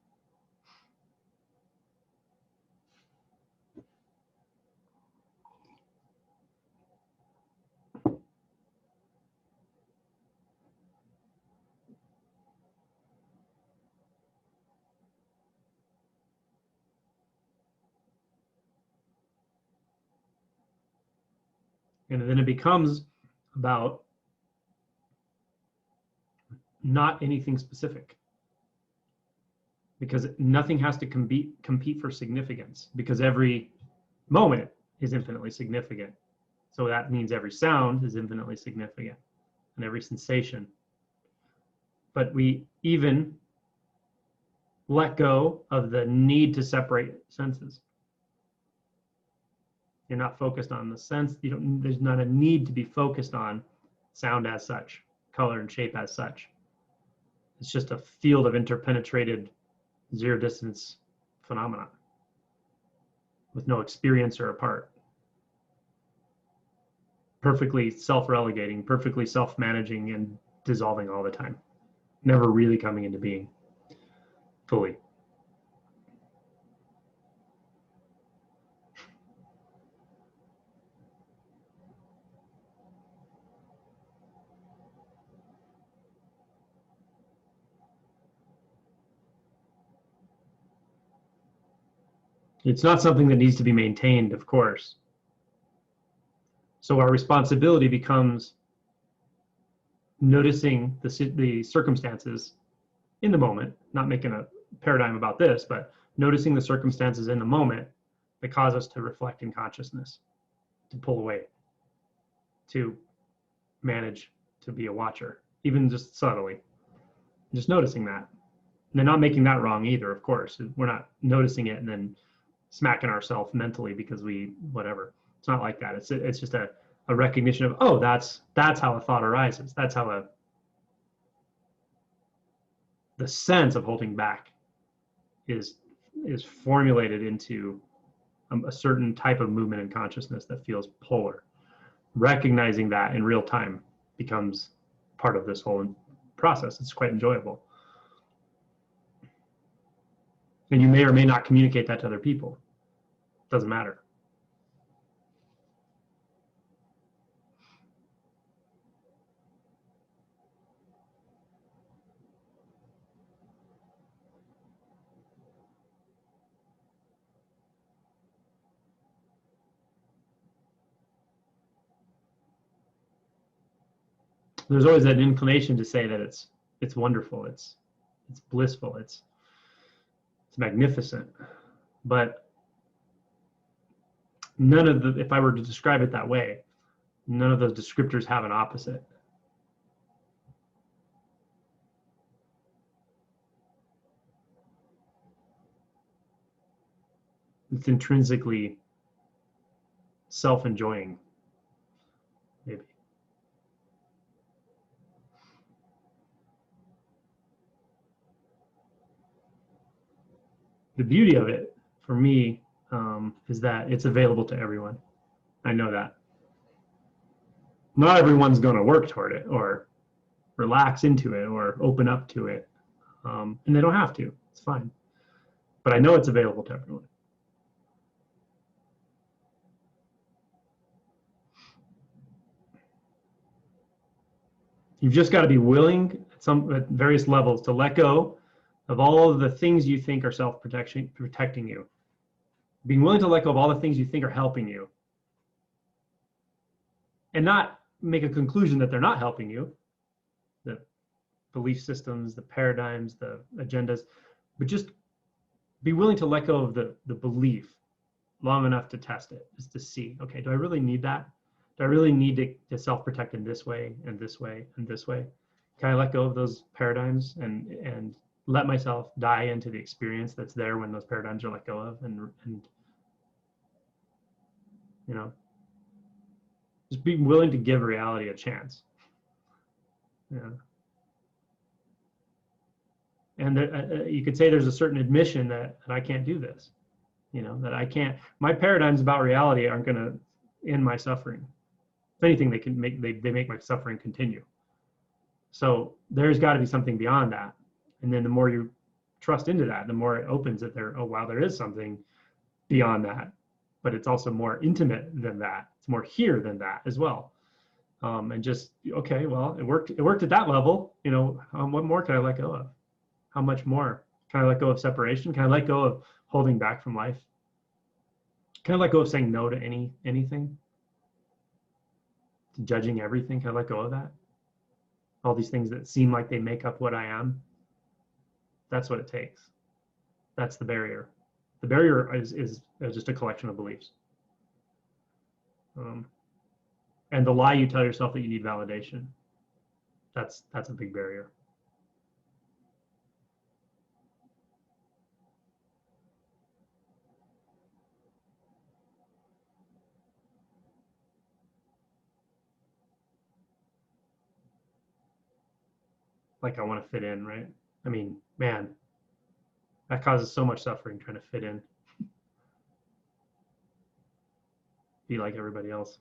Speaker 1: And then it becomes about not anything specific, because nothing has to compete for significance, because every moment is infinitely significant. So that means every sound is infinitely significant and every sensation. But we even let go of the need to separate senses. You're not focused on the sense. There's not a need to be focused on sound as such, color and shape as such. It's just a field of interpenetrated zero distance phenomena with no experiencer apart. Perfectly self-relegating, perfectly self-managing, and dissolving all the time. Never really coming into being fully. It's not something that needs to be maintained, of course. So our responsibility becomes noticing the circumstances in the moment, not making a paradigm about this, but noticing the circumstances in the moment that cause us to reflect in consciousness, to pull away, to manage, to be a watcher, even just subtly, just noticing that. And then not making that wrong either, of course. We're not noticing it and then smacking ourselves mentally because we, whatever. It's not like that. It's just a recognition of, oh, that's how a thought arises. That's how the sense of holding back is formulated into a certain type of movement in consciousness that feels polar. Recognizing that in real time becomes part of this whole process. It's quite enjoyable. And you may or may not communicate that to other people. Doesn't matter. There's always that inclination to say that it's wonderful, it's blissful, it's magnificent, but none of the, if I were to describe it that way, none of those descriptors have an opposite. It's intrinsically self-enjoying, maybe. The beauty of it for me is that it's available to everyone. I know that. Not everyone's going to work toward it or relax into it or open up to it. And they don't have to. It's fine. But I know it's available to everyone. You've just got to be willing at various levels to let go of all of the things you think are protecting you. Being willing to let go of all the things you think are helping you. And not make a conclusion that they're not helping you. The belief systems, the paradigms, the agendas, but just be willing to let go of the belief long enough to test it, just to see, okay, do I really need that? Do I really need to self-protect in this way and this way and this way? Can I let go of those paradigms and let myself die into the experience that's there when those paradigms are let go of, and you know, just being willing to give reality a chance. Yeah. And you could say there's a certain admission that I can't do this, you know, that I can't, my paradigms about reality aren't going to end my suffering. If anything, they make my suffering continue. So there's got to be something beyond that. And then the more you trust into that, the more it opens that there, oh, wow, there is something beyond that. But it's also more intimate than that. It's more here than that as well. And just, okay, well, it worked at that level. You know, what more can I let go of? How much more? Can I let go of separation? Can I let go of holding back from life? Can I let go of saying no to anything? To judging everything? Can I let go of that? All these things that seem like they make up what I am. That's what it takes. That's the barrier. The barrier is just a collection of beliefs. And the lie you tell yourself that you need validation. That's a big barrier. Like I want to fit in, right? I mean, man, that causes so much suffering trying to fit in. Be like everybody else.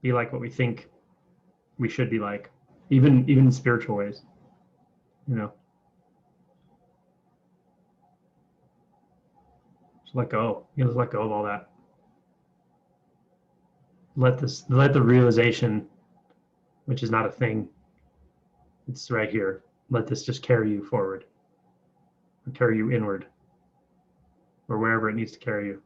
Speaker 1: Be like what we think we should be like, even in spiritual ways, you know. Just let go. You know, just let go of all that. Let the realization, which is not a thing, it's right here. Let this just carry you forward, or carry you inward, or wherever it needs to carry you.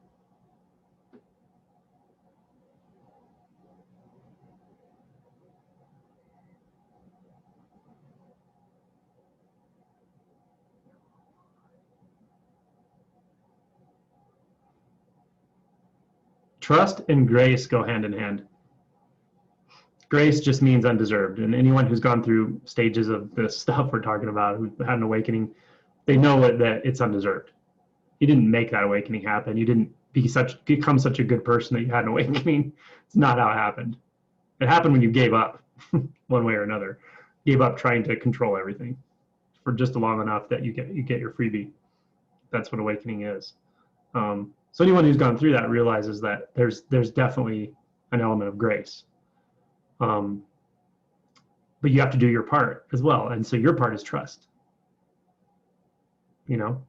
Speaker 1: Trust and grace go hand in hand. Grace just means undeserved. And anyone who's gone through stages of this stuff we're talking about, who had an awakening, they know that it's undeserved. You didn't make that awakening happen. You didn't become such a good person that you had an awakening. It's not how it happened. It happened when you gave up one way or another. Gave up trying to control everything for just long enough that you get your freebie. That's what awakening is. So anyone who's gone through that realizes that there's definitely an element of grace. But you have to do your part as well. And so your part is trust. You know,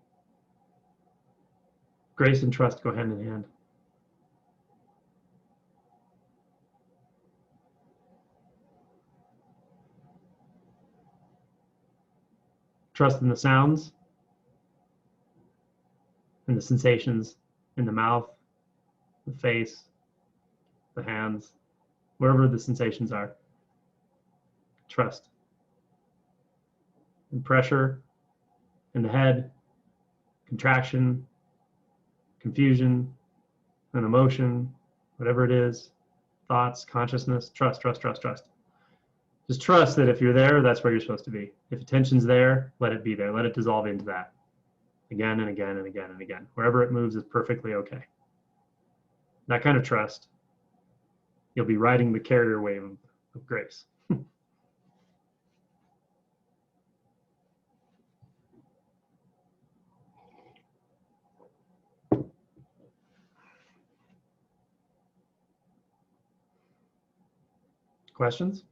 Speaker 1: grace and trust go hand in hand. Trust in the sounds and the sensations in the mouth, the face, the hands, wherever the sensations are. Trust. And pressure in the head, contraction, confusion, an emotion, whatever it is, thoughts, consciousness, trust, trust, trust, trust. Just trust that if you're there, that's where you're supposed to be. If attention's there, let it be there. Let it dissolve into that. Again and again and again and again. Wherever it moves is perfectly okay. That kind of trust, you'll be riding the carrier wave of grace. Questions?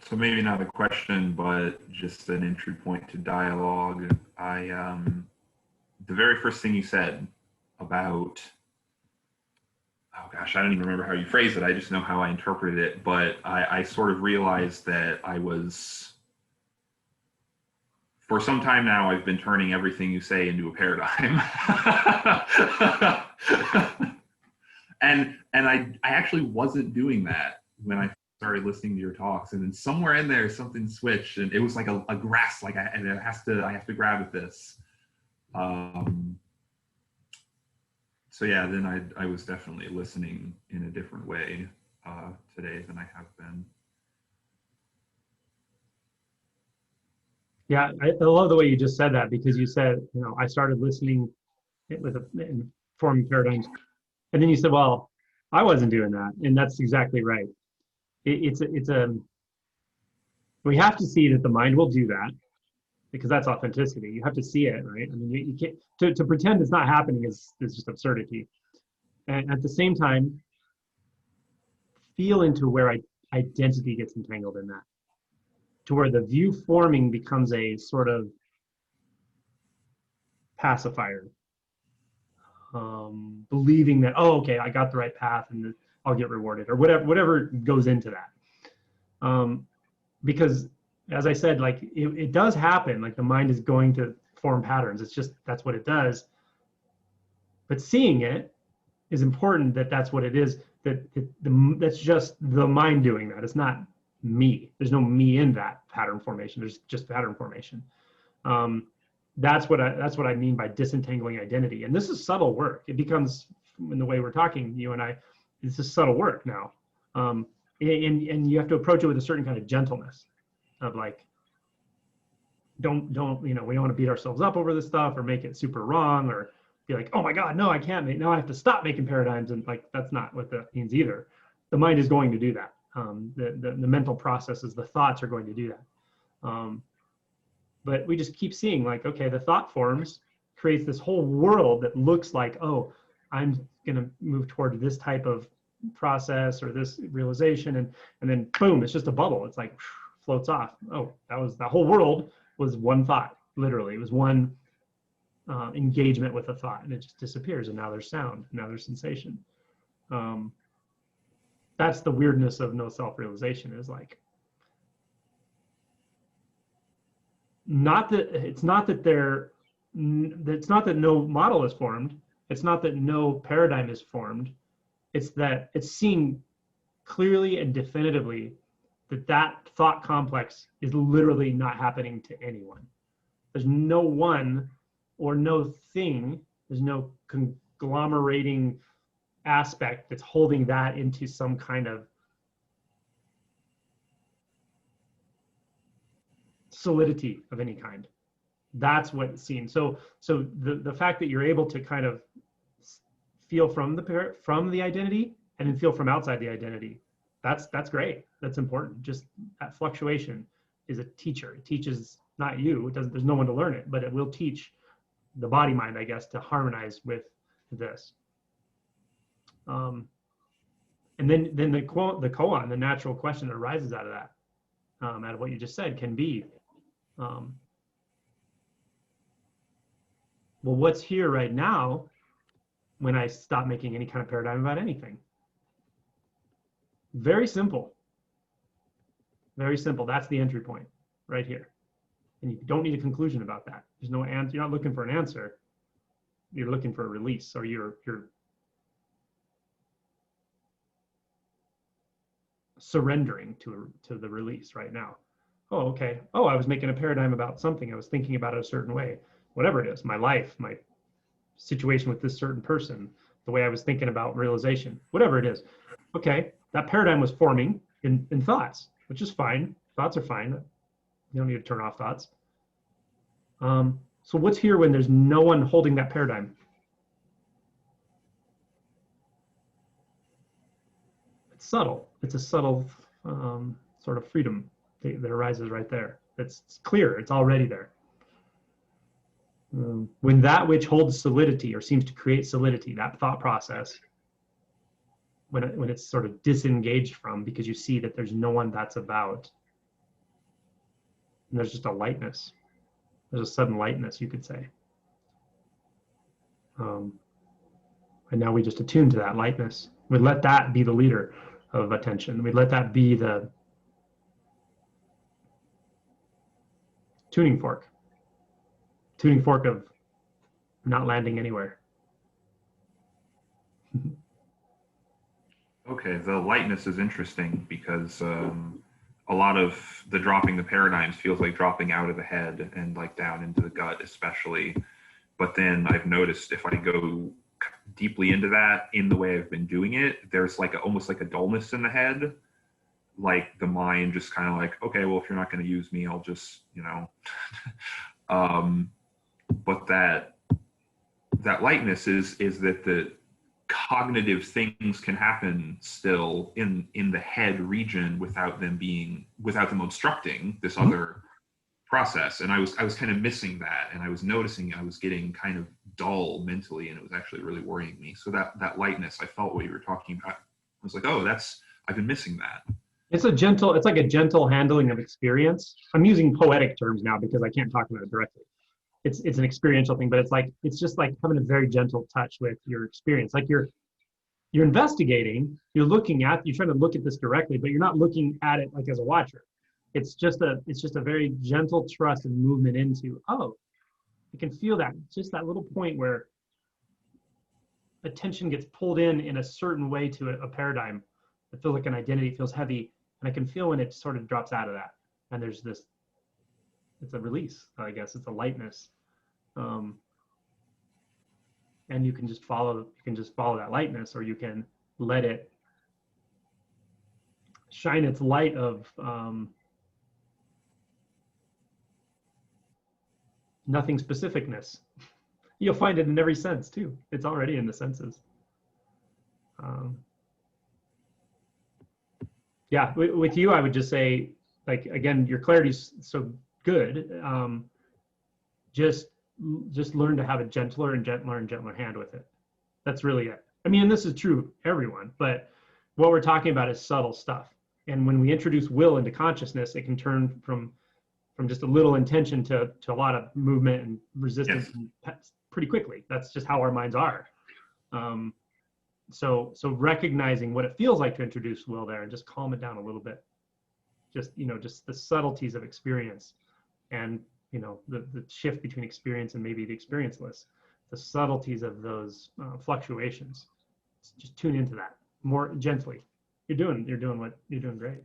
Speaker 2: So maybe not a question, but just an entry point to dialogue. The very first thing you said about, oh gosh, I don't even remember how you phrased it. I just know how I interpreted it. But I sort of realized that I was, for some time now, I've been turning everything you say into a paradigm. and I actually wasn't doing that when I started listening to your talks, and then somewhere in there something switched, and it was like a grasp, like I have to grab at this. So yeah, then I was definitely listening in a different way today than I have been.
Speaker 1: Yeah, I love the way you just said that, because you said, you know, I started listening in forming paradigms, and then you said, well, I wasn't doing that, and that's exactly right. It's we have to see that the mind will do that, because that's authenticity. You have to see it, right? I mean, you can't to pretend it's not happening is just absurdity. And at the same time, feel into where identity gets entangled in that, to where the view forming becomes a sort of pacifier, believing that, oh, okay, I got the right path and I'll get rewarded, or whatever goes into that. Because as I said, like it does happen, like the mind is going to form patterns. It's just, that's what it does. But seeing it is important, that that's what it is, that's just the mind doing that. It's not me. There's no me in that pattern formation. There's just pattern formation. That's what I mean by disentangling identity. And this is subtle work. It becomes, in the way we're talking, you and I, this is subtle work now. And you have to approach it with a certain kind of gentleness of like, don't, you know, we don't want to beat ourselves up over this stuff or make it super wrong, or be like, oh my God, no, I can't make, no, I have to stop making paradigms. And like, that's not what that means either. The mind is going to do that. The mental processes, the thoughts are going to do that. But we just keep seeing like, okay, the thought forms, creates this whole world that looks like, oh, I'm going to move toward this type of process or this realization. And then boom, it's just a bubble. It's like floats off. Oh, that whole world was one thought. Literally, it was one engagement with a thought, and it just disappears. And now there's sound, now there's sensation. That's the weirdness of no self-realization, is like, not that it's not that it's not that no model is formed. It's not that no paradigm is formed. It's that it's seen clearly and definitively that that thought complex is literally not happening to anyone. There's no one or no thing, there's no conglomerating aspect that's holding that into some kind of solidity of any kind. That's what it's seen. So the fact that you're able to kind of feel from the identity and then feel from outside the identity, that's great. That's important. Just that fluctuation is a teacher. It teaches not you. It doesn't. There's no one to learn it, but it will teach the body mind, I guess, to harmonize with this. And then the koan, the natural question that arises out of that, out of what you just said, can be, well, what's here right now when I stop making any kind of paradigm about anything? Very simple. Very simple. That's the entry point right here. And you don't need a conclusion about that. There's no answer. You're not looking for an answer. You're looking for a release, or you're surrendering to the release right now. Oh, okay. Oh, I was making a paradigm about something. I was thinking about it a certain way. Whatever it is, my life, my situation with this certain person, the way I was thinking about realization, whatever it is. Okay, that paradigm was forming in thoughts, which is fine. Thoughts are fine. You don't need to turn off thoughts. So what's here when there's no one holding that paradigm? It's subtle. It's a subtle sort of freedom that arises right there. It's clear. It's already there. When that which holds solidity or seems to create solidity, that thought process, when it's sort of disengaged from, because you see that there's no one that's about, and there's just a lightness. There's a sudden lightness, you could say. And now we just attune to that lightness. We let that be the leader of attention. We let that be the tuning fork of not landing anywhere.
Speaker 2: Okay, the lightness is interesting because a lot of the dropping the paradigms feels like dropping out of the head and like down into the gut, especially. But then I've noticed if I go deeply into that in the way I've been doing it, there's like almost like a dullness in the head. Like the mind just kind of like, okay, well, if you're not going to use me, I'll just, but that lightness is that the cognitive things can happen still in the head region without them obstructing this other process. And I was kind of missing that, and I was noticing I was getting kind of dull mentally, and it was actually really worrying me. So that lightness, I felt what you were talking about. I was like, oh, I've been missing that.
Speaker 1: It's like a gentle handling of experience. I'm using poetic terms now because I can't talk about it directly. It's an experiential thing, but it's just like having a very gentle touch with your experience. Like you're investigating, you're trying to look at this directly, but you're not looking at it like as a watcher. It's just a very gentle trust and movement into, oh, you can feel that. It's just that little point where attention gets pulled in a certain way to a paradigm that feels like an identity, feels heavy. And I can feel when it sort of drops out of that. And there's this, it's a release, I guess. It's a lightness. And you can just follow that lightness, or you can let it shine its light of nothing specificness. You'll find it in every sense too. It's already in the senses. Yeah, with you, I would just say, like, again, your clarity's so good. Just learn to have a gentler and gentler hand with it. That's really it. I mean, and this is true of everyone, but what we're talking about is subtle stuff. And when we introduce will into consciousness, it can turn from just a little intention to a lot of movement and resistance pretty quickly. That's just how our minds are. So recognizing what it feels like to introduce will there and just calm it down a little bit. Just the subtleties of experience, and the shift between experience and maybe the experienceless, the subtleties of those fluctuations. Just tune into that more gently. You're doing great.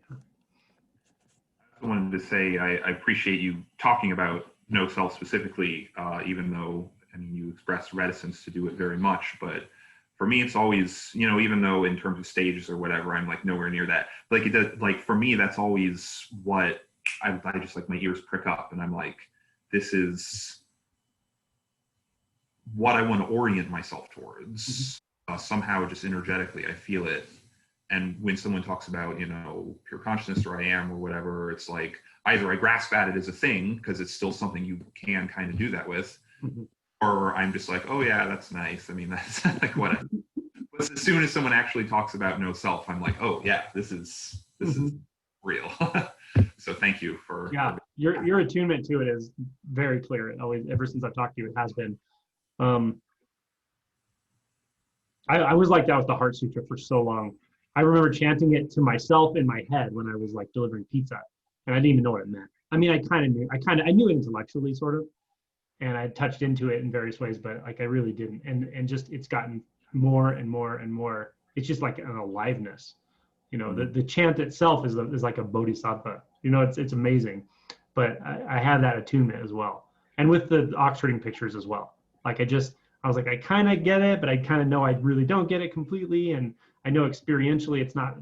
Speaker 2: I wanted to say I appreciate you talking about no self specifically, even though you express reticence to do it very much. But for me, it's always, even though in terms of stages or whatever, I'm like nowhere near that. Like it does, like for me, that's always what I just like my ears prick up, and I'm like, this is what I want to orient myself towards. Somehow, just energetically, I feel it. And when someone talks about, pure consciousness or I am or whatever, it's like either I grasp at it as a thing because it's still something you can kind of do that with, or I'm just like, oh yeah, that's nice. I mean, that's like whatever. But as soon as someone actually talks about no self, I'm like, oh yeah, this is real. So thank you for
Speaker 1: your attunement to it is very clear. It always, ever since I've talked to you, it has been. I was like that with the Heart Sutra for so long. I remember chanting it to myself in my head when I was like delivering pizza, and I didn't even know what it meant. I mean, I knew it intellectually, sort of, and I touched into it in various ways, but like I really didn't. And just it's gotten more and more and more. It's just like an aliveness. The chant itself is like a bodhisattva. It's amazing. But I have that attunement as well, and with the Oxfording pictures as well. Like I was like, I kind of get it, but I kind of know I really don't get it completely, and I know experientially it's not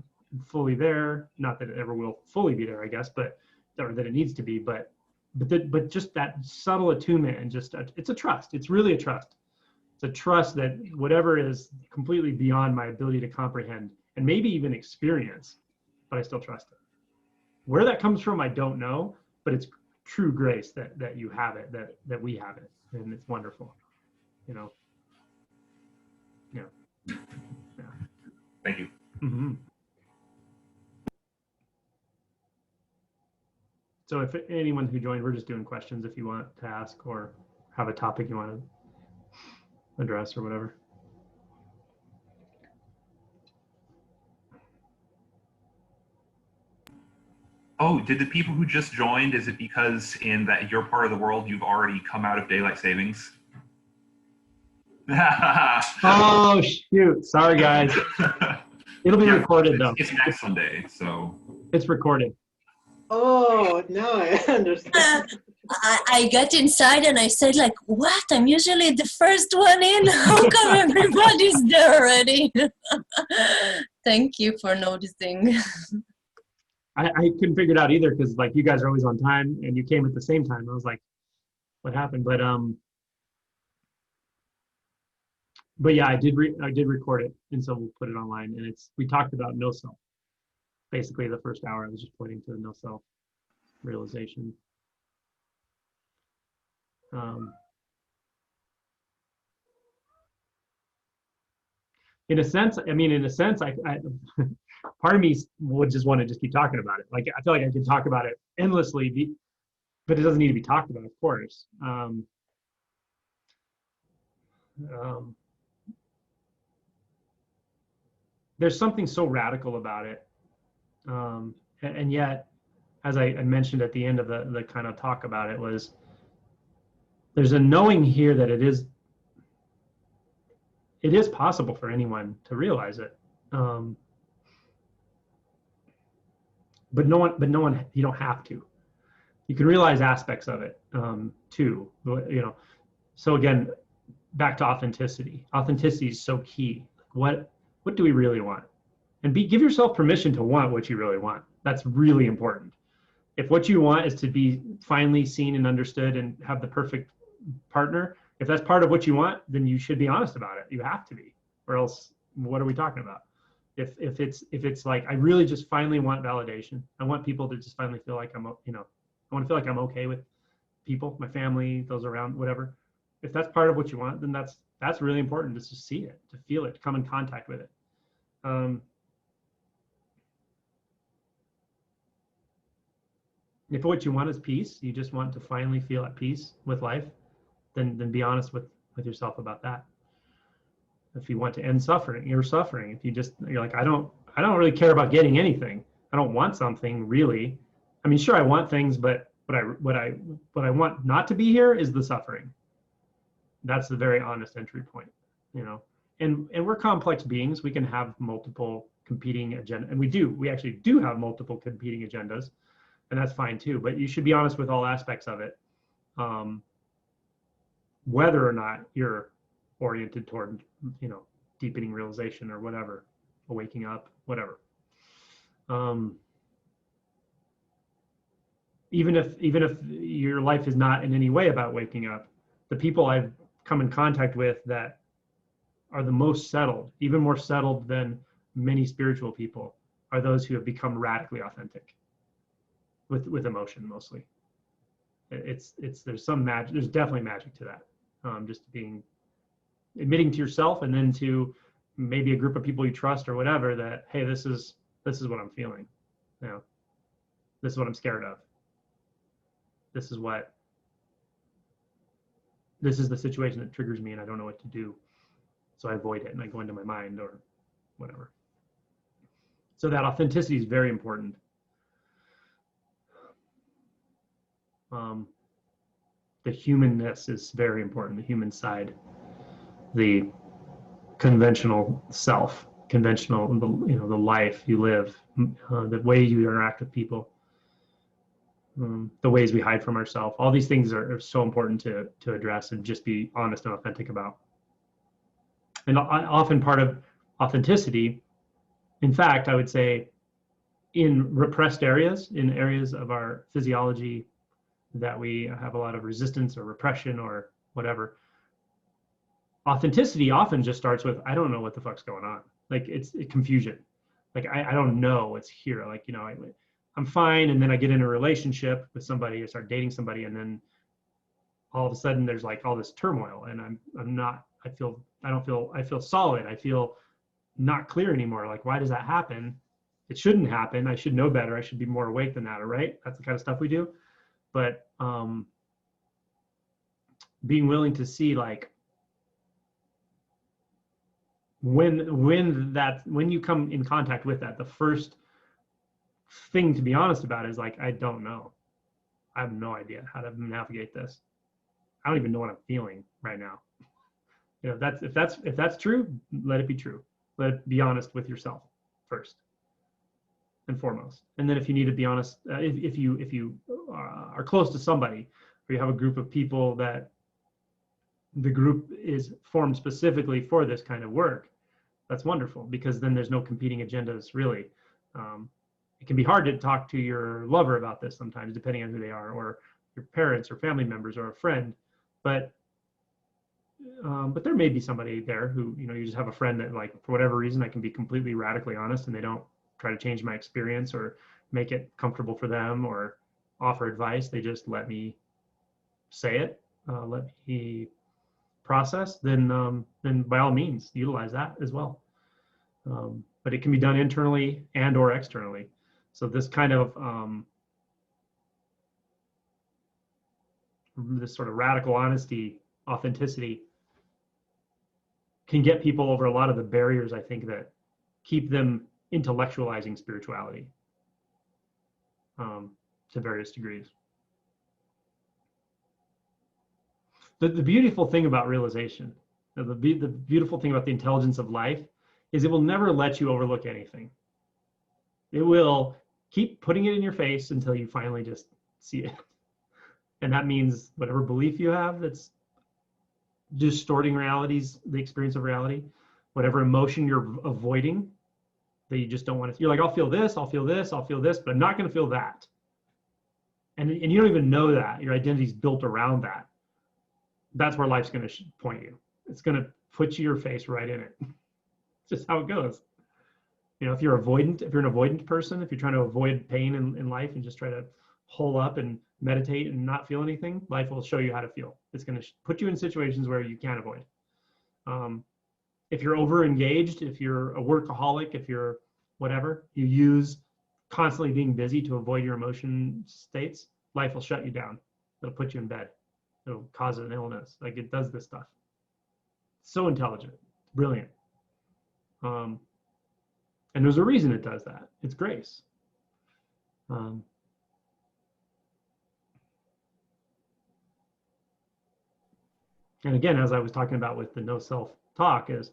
Speaker 1: fully there. Not that it ever will fully be there, I guess, or that it needs to be. But just that subtle attunement and it's a trust. It's really a trust. It's a trust that whatever is completely beyond my ability to comprehend and maybe even experience, but I still trust it. Where that comes from, I don't know, but it's true grace that you have it, that we have it, and it's wonderful. Yeah.
Speaker 2: Thank you.
Speaker 1: So if anyone who joined, we're just doing questions if you want to ask or have a topic you want to address or whatever.
Speaker 2: Oh, did the people who just joined, is it because in that your part of the world you've already come out of daylight savings?
Speaker 1: Oh shoot! Sorry guys. It'll be recorded though.
Speaker 2: It's next Sunday, so
Speaker 1: it's recorded.
Speaker 3: Oh, now I understand.
Speaker 4: I got inside and I said like, what? I'm usually the first one in. How come everybody's there already? Thank you for noticing.
Speaker 1: I couldn't figure it out either because like you guys are always on time and you came at the same time. I was like, what happened? But yeah, I did record it, and so we'll put it online. And we talked about no self. Basically, the first hour I was just pointing to the no self realization. In a sense, I part of me would just want to just keep talking about it. Like I feel like I could talk about it endlessly, but it doesn't need to be talked about, of course. There's something so radical about it, and yet, as I mentioned at the end of the kind of talk about it, was there's a knowing here that it is possible for anyone to realize it, but no one. You don't have to. You can realize aspects of it too. So again, back to authenticity. Authenticity is so key. What do we really want? And give yourself permission to want what you really want. That's really important. If what you want is to be finally seen and understood and have the perfect partner, if that's part of what you want, then you should be honest about it. You have to be, or else what are we talking about? If it's like, I really just finally want validation. I want people to just finally feel like I want to feel like I'm okay with people, my family, those around, whatever. If that's part of what you want, then that's really important, just to see it, to feel it, to come in contact with it. If what you want is peace, you just want to finally feel at peace with life, then be honest with yourself about that. If you want to end suffering, you're suffering. If you're like, I don't really care about getting anything. I don't want something really. I mean, sure, I want things, but what I want not to be here is the suffering. That's the very honest entry point, you know. And we're complex beings. We can have multiple competing agendas, and we actually do have multiple competing agendas, and that's fine too. But you should be honest with all aspects of it, whether or not you're oriented toward, you know, deepening realization or whatever, waking up, whatever. Even if your life is not in any way about waking up, the people I've come in contact with that are the most settled, even more settled than many spiritual people, are those who have become radically authentic with emotion mostly. There's some magic. There's definitely magic to that. Just admitting to yourself, and then to maybe a group of people you trust or whatever, that, hey, this is what I'm feeling. You know, this is what I'm scared of. This is the situation that triggers me, and I don't know what to do. So I avoid it and I go into my mind or whatever. So that authenticity is very important. The humanness is very important, the human side, the conventional self, conventional, you know, the life you live, the way you interact with people, the ways we hide from ourselves. All these things are so important to address and just be honest and authentic about. And often part of authenticity, in fact, I would say, in repressed areas, in areas of our physiology that we have a lot of resistance or repression or whatever, authenticity often just starts with, I don't know what the fuck's going on. Like, it's confusion. Like, I don't know what's here. Like, you know, I'm fine, and then I get in a relationship with somebody, I start dating somebody, and then all of a sudden there's like all this turmoil, and I feel solid. I feel not clear anymore. Like, why does that happen? It shouldn't happen. I should know better. I should be more awake than that, right? That's the kind of stuff we do. But being willing to see, like, when you come in contact with that, the first thing to be honest about is, like, I don't know. I have no idea how to navigate this. I don't even know what I'm feeling right now. You know, if that's true, let it be true. Let it be honest with yourself first and foremost. And then if you need to be honest, if you are close to somebody, or you have a group of people that the group is formed specifically for this kind of work, that's wonderful, because then there's no competing agendas, really. It can be hard to talk to your lover about this sometimes, depending on who they are, or your parents or family members or a friend. But there may be somebody there who, you know, you just have a friend that, like, for whatever reason, I can be completely radically honest, and they don't try to change my experience or make it comfortable for them or offer advice. They just let me say it, let me process. Then by all means, utilize that as well. But it can be done internally and or externally. So this kind of this sort of radical honesty, authenticity, can get people over a lot of the barriers, I think, that keep them intellectualizing spirituality to various degrees. The beautiful thing about realization, the beautiful thing about the intelligence of life, is it will never let you overlook anything. It will keep putting it in your face until you finally just see it. And that means whatever belief you have that's distorting realities, the experience of reality, whatever emotion you're avoiding that you just don't want to, you're like, I'll feel this, I'll feel this, I'll feel this, but I'm not going to feel that. And you don't even know that. Your identity's built around that. That's where life's going to point you. It's going to put your face right in it. It's just how it goes. You know, if you're an avoidant person, if you're trying to avoid pain in life and just try to hole up and meditate and not feel anything, life will show you how to feel. It's going to put you in situations where you can't avoid. If you're over-engaged, if you're a workaholic, if you're whatever, you use constantly being busy to avoid your emotion states, life will shut you down. It'll put you in bed. It'll cause an illness. Like, it does this stuff. So intelligent, brilliant. And there's a reason it does that. It's grace. And again, as I was talking about with the no self talk, is,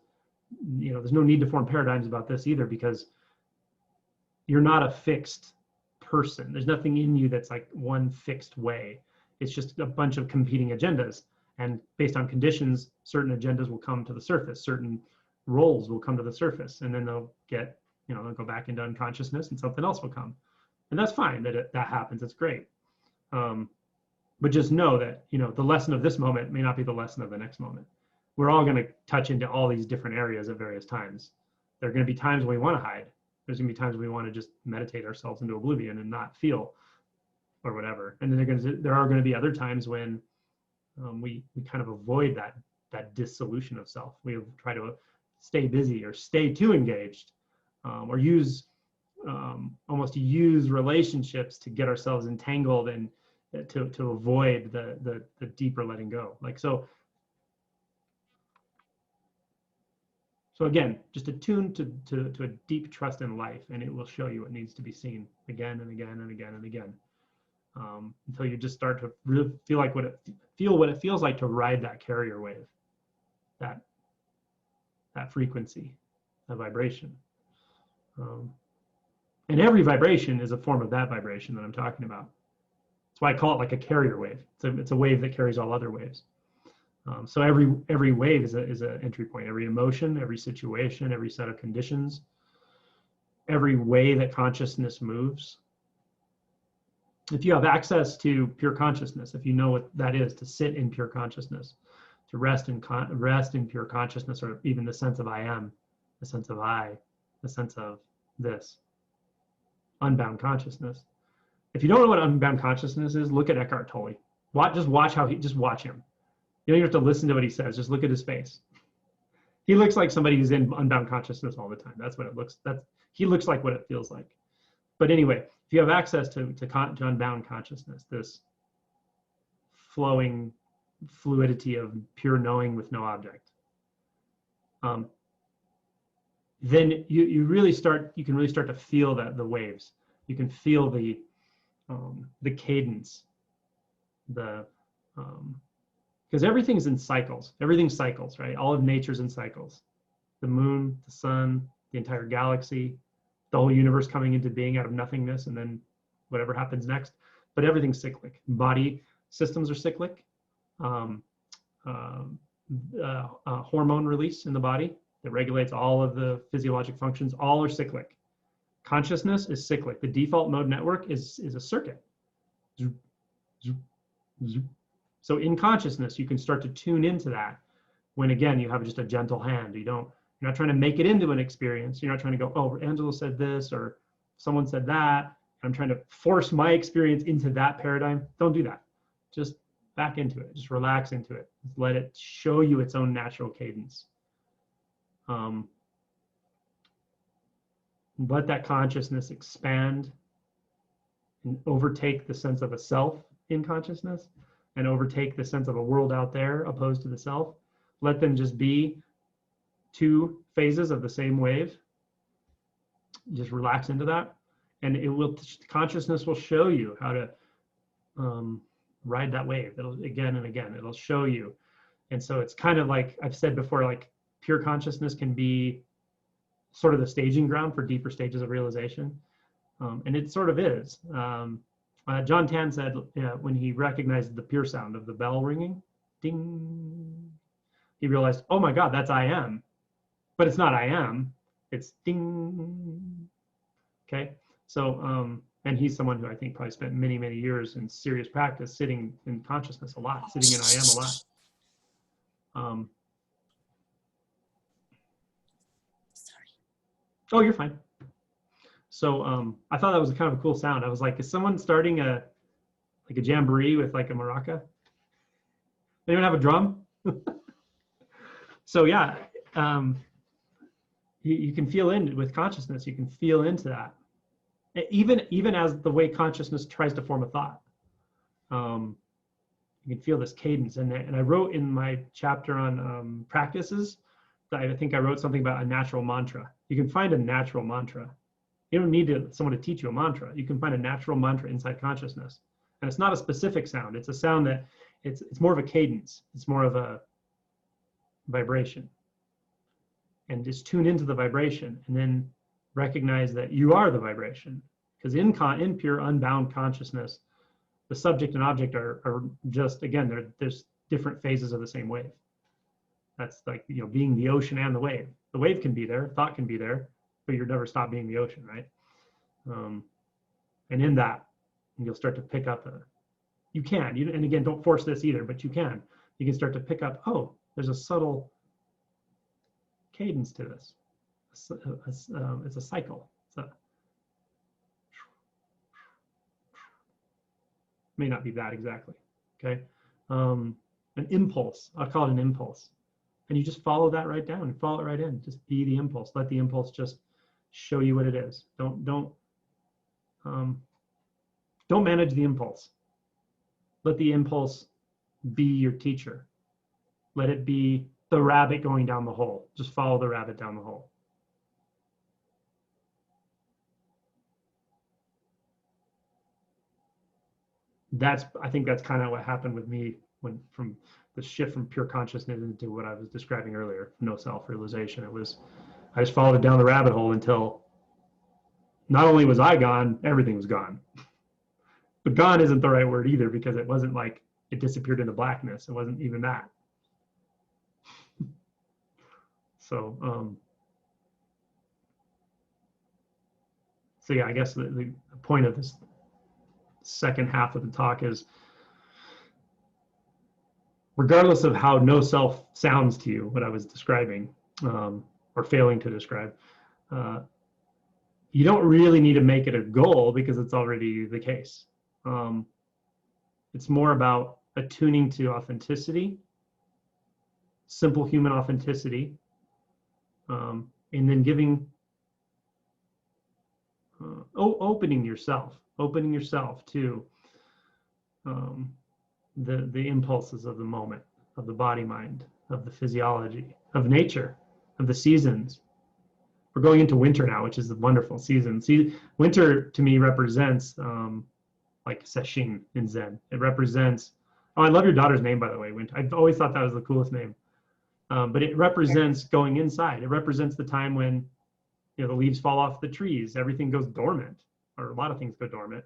Speaker 1: there's no need to form paradigms about this either, because you're not a fixed person. There's nothing in you that's like one fixed way. It's just a bunch of competing agendas. And based on conditions, certain agendas will come to the surface, certain roles will come to the surface, and then they'll get, they'll go back into unconsciousness and something else will come. And that's fine that that happens, it's great. But just know that, the lesson of this moment may not be the lesson of the next moment. We're all going to touch into all these different areas at various times. There are going to be times when we want to hide. There's going to be times when we want to just meditate ourselves into oblivion and not feel or whatever. And then there are going to be other times when we kind of avoid that dissolution of self. We try to stay busy or stay too engaged, or almost use relationships to get ourselves entangled and to avoid the deeper letting go. So again, just attune to a deep trust in life, and it will show you what needs to be seen again and again and again and again, until you just start to really feel what it feels like to ride that carrier wave, that frequency, that vibration. And every vibration is a form of that vibration that I'm talking about. That's why I call it like a carrier wave. It's a wave that carries all other waves. So every wave is an entry point. Every emotion, every situation, every set of conditions, every way that consciousness moves. If you have access to pure consciousness, if you know what that is, to sit in pure consciousness, to rest in pure consciousness, or even the sense of I am, the sense of I, the sense of this, unbound consciousness. If you don't know what unbound consciousness is, look at Eckhart Tolle. Just watch him. You don't even have to listen to what he says. Just look at his face. He looks like somebody who's in unbound consciousness all the time. That's what it looks. He looks like what it feels like. But anyway, if you have access to unbound consciousness, this flowing fluidity of pure knowing with no object, then you can really start to feel the waves. You can feel the cadence, because everything's in cycles. Everything cycles, right? All of nature's in cycles. The moon, the sun, the entire galaxy, the whole universe coming into being out of nothingness, and then whatever happens next. But everything's cyclic. Body systems are cyclic. Hormone release in the body that regulates all of the physiologic functions, all are cyclic. Consciousness is cyclic. The default mode network is a circuit. Zoop, zoop, zoop. So in consciousness, you can start to tune into that when, again, you have just a gentle hand. You're not trying to make it into an experience. You're not trying to go, oh, Angelo said this, or someone said that. I'm trying to force my experience into that paradigm. Don't do that. Just back into it. Just relax into it. Just let it show you its own natural cadence. Let that consciousness expand and overtake the sense of a self in consciousness, and overtake the sense of a world out there opposed to the self. Let them just be two phases of the same wave. Just relax into that, and consciousness will show you how to ride that wave. It'll again and again, it'll show you. And so it's kind of like I've said before, like pure consciousness can be sort of the staging ground for deeper stages of realization. And it sort of is. John Tan said when he recognized the pure sound of the bell ringing, ding, he realized, oh my God, that's I am. But it's not I am, it's ding. Okay, so, and he's someone who I think probably spent many, many years in serious practice sitting in consciousness a lot, sitting in I am a lot.
Speaker 4: Sorry.
Speaker 1: Oh, you're fine. So I thought that was kind of a cool sound. I was like, is someone starting a jamboree with like a maraca? Anyone have a drum? So yeah, you can feel in with consciousness. You can feel into that, even as the way consciousness tries to form a thought. You can feel this cadence, and I wrote in my chapter on practices. I think I wrote something about a natural mantra. You can find a natural mantra. You don't need someone to teach you a mantra. You can find a natural mantra inside consciousness. And it's not a specific sound. It's a sound that it's more of a cadence. It's more of a vibration, and just tune into the vibration, and then recognize that you are the vibration. Because in pure unbound consciousness, the subject and object are just, again, there's different phases of the same wave. That's like, being the ocean and the wave. The wave can be there, thought can be there, but you'll never stop being the ocean, right? And in that, you'll start to pick up you can, and again, don't force this either, but you can start to pick up, oh, there's a subtle cadence to this. It's a cycle. May not be that exactly, okay? An impulse, I'll call it an impulse. And you just follow that right down, follow it right in. Just be the impulse. Let the impulse just show you what it is. Don't manage the impulse. Let the impulse be your teacher. Let it be the rabbit going down the hole. Just follow the rabbit down the hole. I think that's kind of what happened with me from the shift from pure consciousness into what I was describing earlier, no self-realization. I just followed it down the rabbit hole until not only was I gone, everything was gone. But gone isn't the right word either, because it wasn't like it disappeared into blackness. It wasn't even that. So yeah, I guess the point of this second half of the talk is, regardless of how no self sounds to you, what I was describing, or failing to describe, you don't really need to make it a goal, because it's already the case. It's more about attuning to authenticity, simple human authenticity, and then opening yourself to the impulses of the moment, of the body mind, of the physiology, of nature, of the seasons. We're going into winter now, which is a wonderful season. See, winter to me represents like sesshin in Zen. It represents, oh, I love your daughter's name, by the way, Winter. I've always thought that was the coolest name. But it represents going inside. It represents the time when, the leaves fall off the trees, everything goes dormant, or a lot of things go dormant.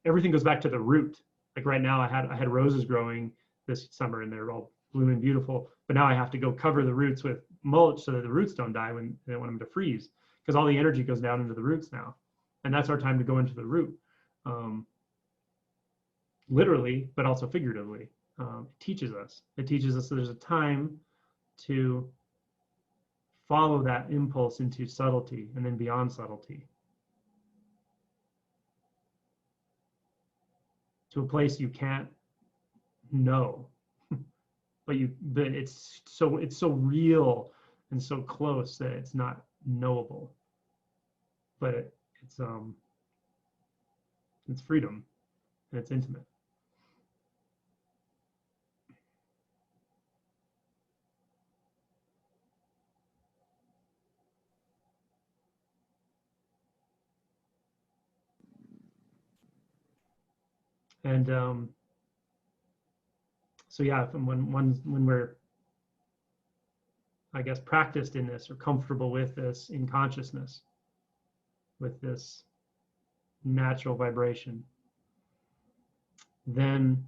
Speaker 1: Everything goes back to the root. Like right now, I had roses growing this summer, and they're all blooming beautiful. But now I have to go cover the roots with mulch so that the roots don't die when they want them to freeze, because all the energy goes down into the roots now, and that's our time to go into the root, literally, but also figuratively. It teaches us that there's a time to follow that impulse into subtlety, and then beyond subtlety, to a place you can't know, but it's so real and so close that it's not knowable, but it's freedom, and it's intimate. And so yeah, when we're, I guess, practiced in this, or comfortable with this in consciousness, with this natural vibration, then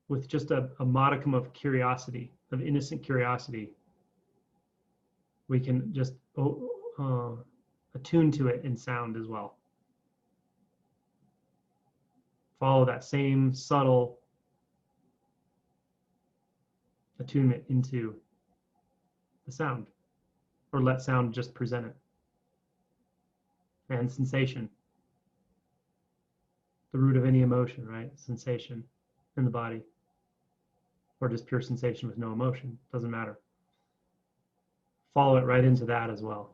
Speaker 1: with just a modicum of curiosity, of innocent curiosity, we can just attune to it in sound as well. Follow that same subtle attunement into the sound, or let sound just present it. And sensation, the root of any emotion, right? Sensation in the body, or just pure sensation with no emotion, doesn't matter. Follow it right into that as well,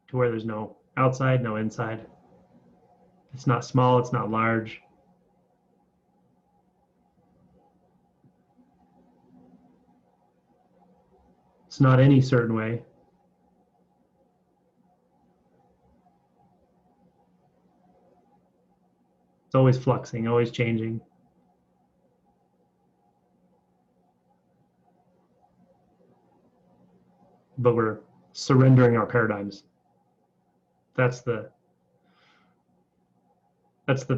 Speaker 1: to where there's no outside, no inside. It's not small, it's not large. It's not any certain way. It's always fluxing, always changing. but we're surrendering our paradigms. That's the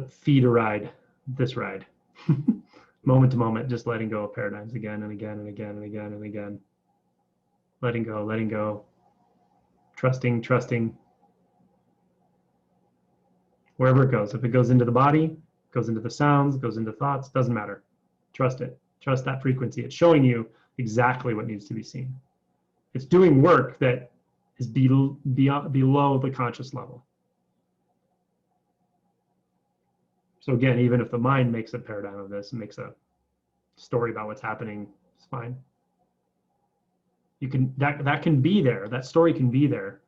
Speaker 1: fee to ride this ride. Moment to moment, just letting go of paradigms again and again and again and again and again. Letting go, trusting. Wherever it goes. If it goes into the body, goes into the sounds, goes into thoughts, doesn't matter. Trust it. Trust that frequency. It's showing you exactly what needs to be seen. It's doing work that is below the conscious level. So again, even if the mind makes a paradigm of this and makes a story about what's happening, it's fine. You can that can be there. That story can be there.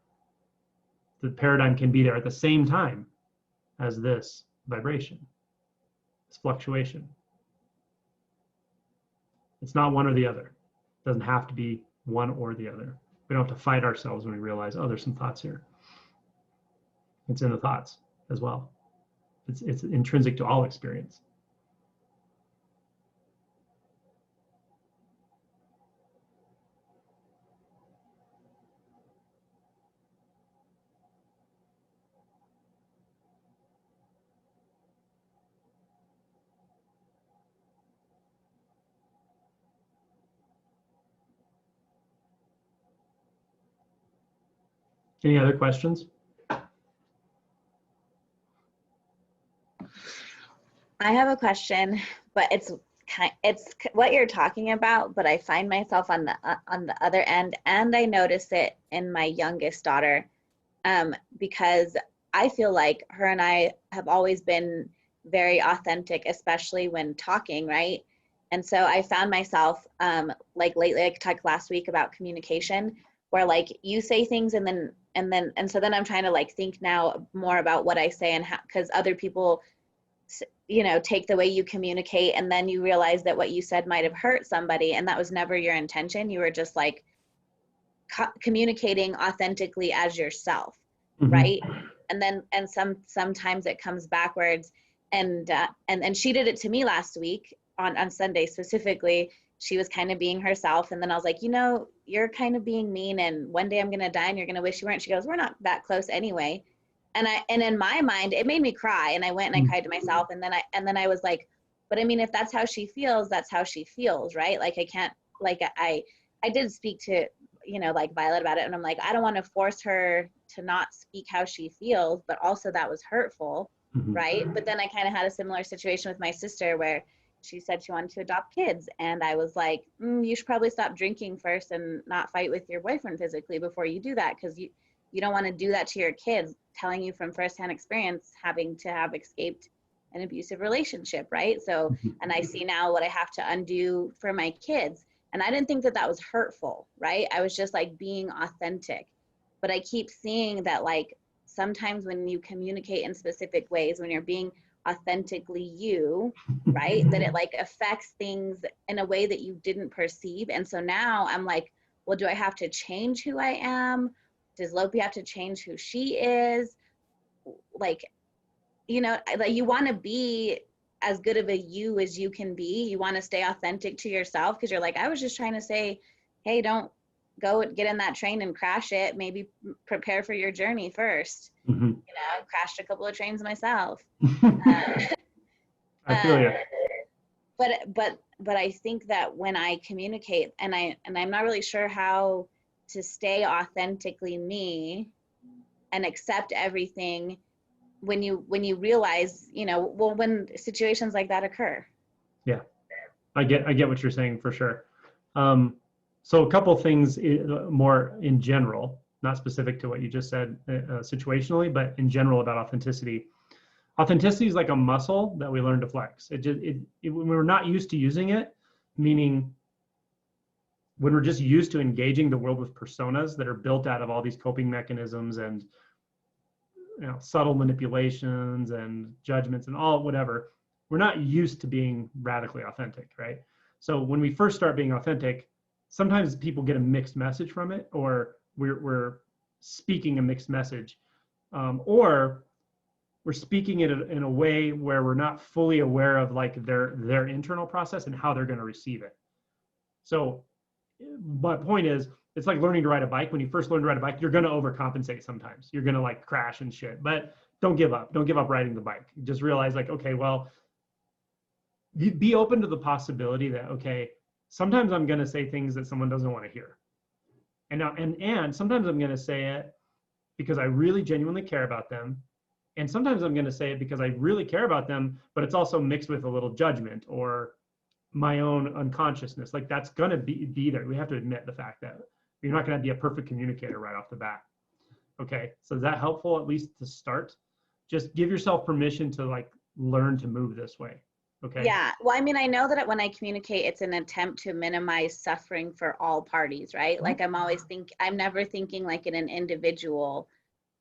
Speaker 1: The paradigm can be there at the same time as this vibration, this fluctuation. It's not one or the other. It doesn't have to be one or the other. We don't have to fight ourselves when we realize, oh, there's some thoughts here. It's in the thoughts as well. It's intrinsic to all experience. Any other questions?
Speaker 5: I have a question, but it's what you're talking about, but I find myself on the other end, and I notice it in my youngest daughter, because I feel like her and I have always been very authentic, especially when talking, right? And so I found myself like lately, I talked last week about communication, where like you say things and so then I'm trying to like think now more about what I say and how, because other people, you know, take the way you communicate, and then you realize that what you said might have hurt somebody, and that was never your intention. You were just like communicating authentically as yourself, right? And sometimes it comes backwards, and she did it to me last week on Sunday specifically. She was kind of being herself, and then I was like, you know, you're kind of being mean, and one day I'm gonna die and you're gonna wish you weren't. She goes, we're not that close anyway. And in my mind, it made me cry, and I went and I cried to myself, and then I was like, but I mean, if that's how she feels, that's how she feels, right? Like I can't, like I did speak to, you know, like Violet about it, and I'm like, I don't want to force her to not speak how she feels, but also that was hurtful, right? But then I kind of had a similar situation with my sister where she said she wanted to adopt kids, and I was like, you should probably stop drinking first and not fight with your boyfriend physically before you do that, because you don't want to do that to your kids, telling you from firsthand experience, having to have escaped an abusive relationship, right? So, and I see now what I have to undo for my kids. And I didn't think that was hurtful, right? I was just like being authentic. But I keep seeing that like sometimes when you communicate in specific ways, when you're being authentically you, right, that it like affects things in a way that you didn't perceive. And so now I'm like, well, do I have to change who I am? Does Lopi have to change who she is? Like, you know, like you want to be as good of a you as you can be. You want to stay authentic to yourself, because you're like, I was just trying to say, hey, don't go get in that train and crash it. Maybe prepare for your journey first. You know, I crashed a couple of trains myself.
Speaker 1: I feel you.
Speaker 5: But I think that when I communicate, and I'm not really sure how to stay authentically me and accept everything when you realize, you know, well, when situations like that occur. Yeah,
Speaker 1: I get what you're saying for sure. So a couple things more in general, not specific to what you just said situationally, but in general about authenticity. Authenticity is like a muscle that we learn to flex. When we're not used to using it, meaning when we're just used to engaging the world with personas that are built out of all these coping mechanisms and, you know, subtle manipulations and judgments and all whatever, we're not used to being radically authentic, right? So when we first start being authentic, sometimes people get a mixed message from it, or we're speaking a mixed message, or we're speaking it in a way where we're not fully aware of like their internal process and how they're going to receive it. So my point is, it's like learning to ride a bike. When you first learn to ride a bike, you're going to overcompensate sometimes. You're going to like crash and shit, but don't give up. Don't give up riding the bike. Just realize like, okay, well, be open to the possibility that, okay, sometimes I'm going to say things that someone doesn't want to hear. And now, and sometimes I'm going to say it because I really genuinely care about them. And sometimes I'm going to say it because I really care about them, but it's also mixed with a little judgment or my own unconsciousness. Like that's going to be there. We have to admit the fact that you're not going to be a perfect communicator right off the bat. Okay. So is that helpful, at least to start? Just give yourself permission to like learn to move this way. Okay.
Speaker 5: Yeah. Well, I mean, I know that when I communicate, it's an attempt to minimize suffering for all parties, right? Like I'm never thinking like in an individual.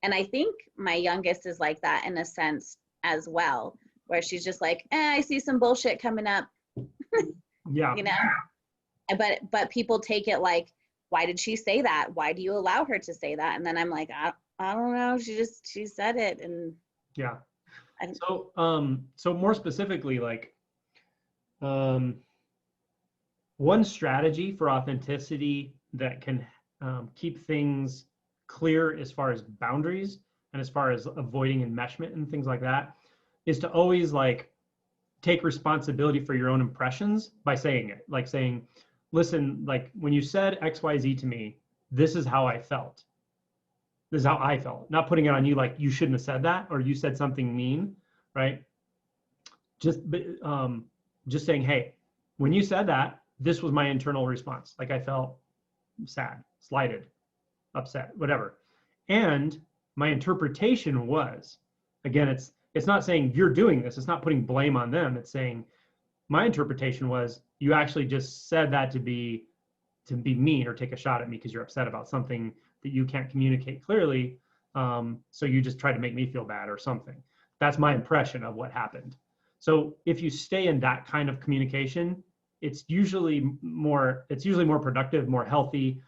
Speaker 5: And I think my youngest is like that in a sense as well, where she's just like, I see some bullshit coming up.
Speaker 1: Yeah.
Speaker 5: You know, but people take it like, why did she say that? Why do you allow her to say that? And then I'm like, I don't know. She said it. And
Speaker 1: yeah. So more specifically, like one strategy for authenticity that can keep things clear as far as boundaries and as far as avoiding enmeshment and things like that is to always like take responsibility for your own impressions by saying it, like saying, listen, like when you said XYZ to me, this is how I felt. This is how I felt. Not putting it on you like you shouldn't have said that or you said something mean, right? Just saying, hey, when you said that, this was my internal response. Like I felt sad, slighted, upset, whatever. And my interpretation was, again, it's not saying you're doing this. It's not putting blame on them. It's saying my interpretation was you actually just said that to be mean or take a shot at me because you're upset about something that you can't communicate clearly. So you just try to make me feel bad or something. That's my impression of what happened. So if you stay in that kind of communication, it's usually more productive, more healthy.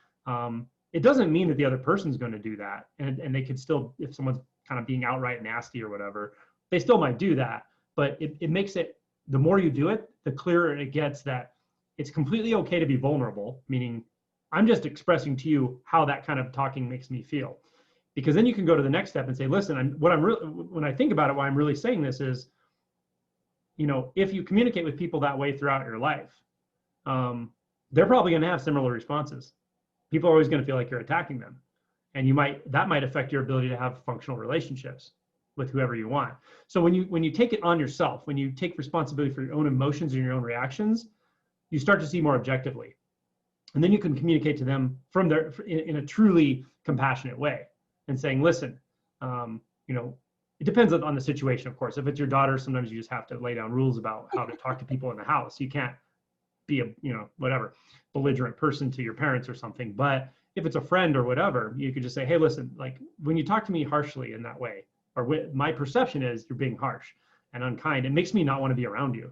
Speaker 1: It doesn't mean that the other person's going to do that. And they could still, if someone's kind of being outright nasty or whatever, they still might do that. But it makes it, the more you do it, the clearer it gets that it's completely okay to be vulnerable, meaning I'm just expressing to you how that kind of talking makes me feel. Because then you can go to the next step and say, listen, when I think about it, why I'm really saying this is, you know, if you communicate with people that way throughout your life, they're probably going to have similar responses. People are always going to feel like you're attacking them. And that might affect your ability to have functional relationships with whoever you want. So when you take it on yourself, when you take responsibility for your own emotions and your own reactions, you start to see more objectively. And then you can communicate to them from in a truly compassionate way and saying, listen, you know, it depends on the situation, of course. If it's your daughter, sometimes you just have to lay down rules about how to talk to people in the house. You can't be a, you know, whatever, belligerent person to your parents or something. But if it's a friend or whatever, you could just say, hey, listen, like when you talk to me harshly in that way, or my perception is you're being harsh and unkind, it makes me not want to be around you,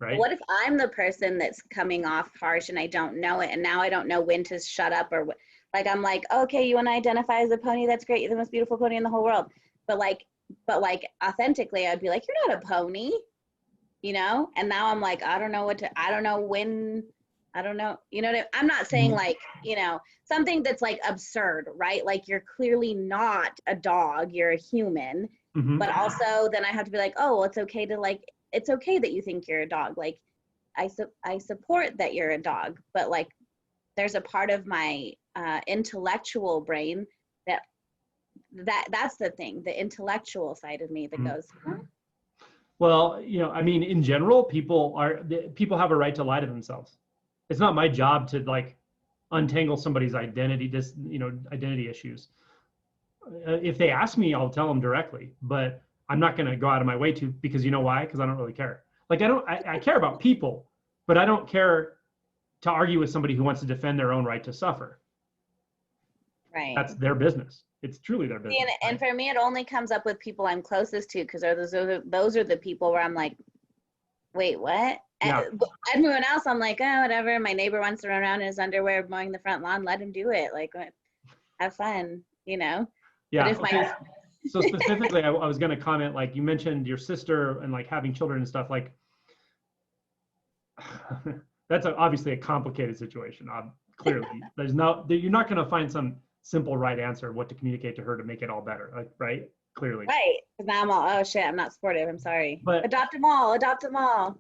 Speaker 1: right?
Speaker 5: What if I'm the person that's coming off harsh and I don't know it, and now I don't know when to shut up, or like I'm like, okay, you want to identify as a pony? That's great. You're the most beautiful pony in the whole world. But like authentically, I'd be like, you're not a pony, you know? And now I'm like, I don't know when, you know, I'm not saying like, you know, something that's like absurd, right? Like you're clearly not a dog, you're a human, but also then I have to be like, oh, well, it's okay that you think you're a dog. Like I support that you're a dog, but like there's a part of my intellectual brain that's the thing, the intellectual side of me that goes, huh?
Speaker 1: Well, you know, I mean, in general, people have a right to lie to themselves. It's not my job to like untangle somebody's identity issues. If they ask me, I'll tell them directly, but I'm not going to go out of my way to, because you know why? Because I don't really care. Like I care about people, but I don't care to argue with somebody who wants to defend their own right to suffer.
Speaker 5: Right.
Speaker 1: That's their business. It's truly their business.
Speaker 5: And for me, it only comes up with people I'm closest to, because those are the people where I'm like, wait, what?
Speaker 1: Yeah.
Speaker 5: Everyone else, I'm like, oh, whatever. My neighbor wants to run around in his underwear mowing the front lawn. Let him do it. Like, have fun, you know?
Speaker 1: Yeah. So specifically, I was going to comment, like you mentioned your sister and like having children and stuff, like that's obviously a complicated situation. Clearly, you're not going to find some simple right answer of what to communicate to her to make it all better, like, right? Clearly.
Speaker 5: Right. Because now I'm all, oh shit, I'm not supportive. I'm sorry.
Speaker 1: But
Speaker 5: Adopt them all. Adopt them all.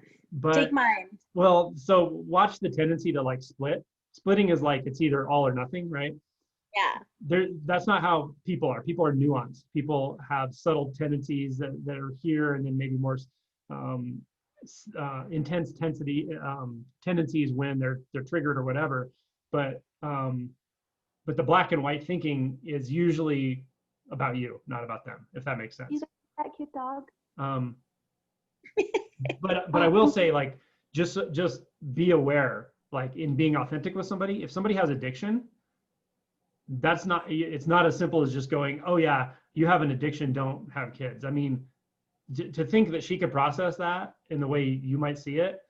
Speaker 5: Take mine.
Speaker 1: Well, so watch the tendency to like split. Splitting is like it's either all or nothing, right?
Speaker 5: Yeah.
Speaker 1: That's not how people are. People are nuanced. People have subtle tendencies that are here, and then maybe more intense tendencies when they're triggered or whatever. But the black and white thinking is usually about you, not about them, if that makes sense.
Speaker 5: That cute dog.
Speaker 1: But I will say, like, just be aware, like, in being authentic with somebody. If somebody has addiction, it's not as simple as just going, oh yeah, you have an addiction, don't have kids. I mean, to think that she could process that in the way you might see it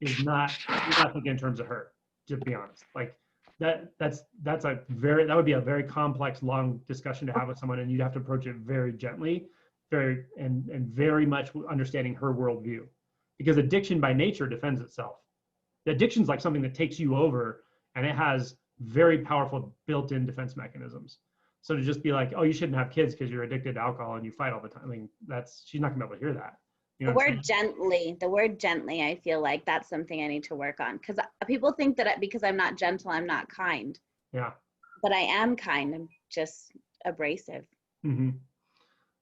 Speaker 1: is not, you're not thinking in terms of her, to be honest. Like that would be a very complex, long discussion to have with someone, and you'd have to approach it very gently, and very much understanding her worldview, because addiction by nature defends itself. The addiction's like something that takes you over, and it has very powerful built-in defense mechanisms. So to just be like, oh, you shouldn't have kids because you're addicted to alcohol and you fight all the time. I mean, she's not gonna be able to hear that. You know
Speaker 5: the word gently, I feel like that's something I need to work on, because people think that because I'm not gentle, I'm not kind.
Speaker 1: Yeah.
Speaker 5: But I am kind. I'm just abrasive.
Speaker 1: Mm-hmm.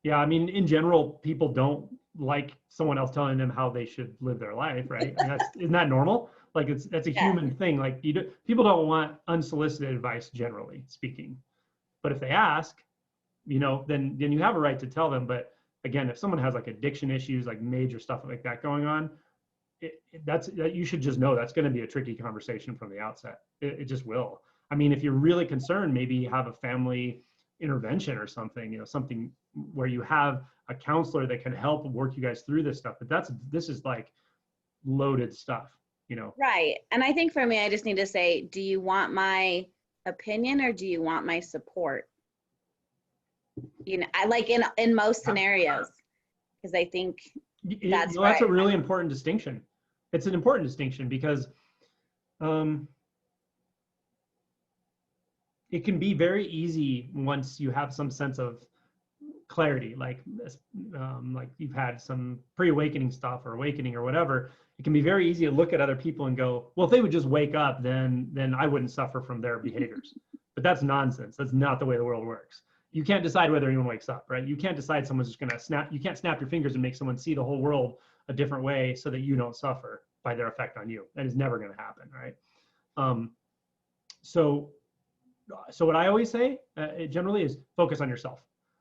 Speaker 1: Yeah, I mean, in general, people don't like someone else telling them how they should live their life, right? And isn't that normal? Like that's a human thing. Like people don't want unsolicited advice, generally speaking. But if they ask, then you have a right to tell them. But again, if someone has like addiction issues, like major stuff like that going on, you should just know that's going to be a tricky conversation from the outset. It just will. I mean, if you're really concerned, maybe have a family intervention or something, something where you have a counselor that can help work you guys through this stuff. But this is like loaded stuff,
Speaker 5: Right. And I think for me, I just need to say, do you want my opinion or do you want my support? I like in most scenarios, because I think that's
Speaker 1: a really important distinction. It's an important distinction because it can be very easy once you have some sense of clarity, like you've had some pre-awakening stuff or awakening or whatever. It can be very easy to look at other people and go, well, if they would just wake up, then I wouldn't suffer from their behaviors. But that's nonsense. That's not the way the world works. You can't decide whether anyone wakes up, right? You can't decide someone's just gonna snap. You can't snap your fingers and make someone see the whole world a different way so that you don't suffer by their effect on you. That is never gonna happen, right? So what I always say generally is focus on yourself.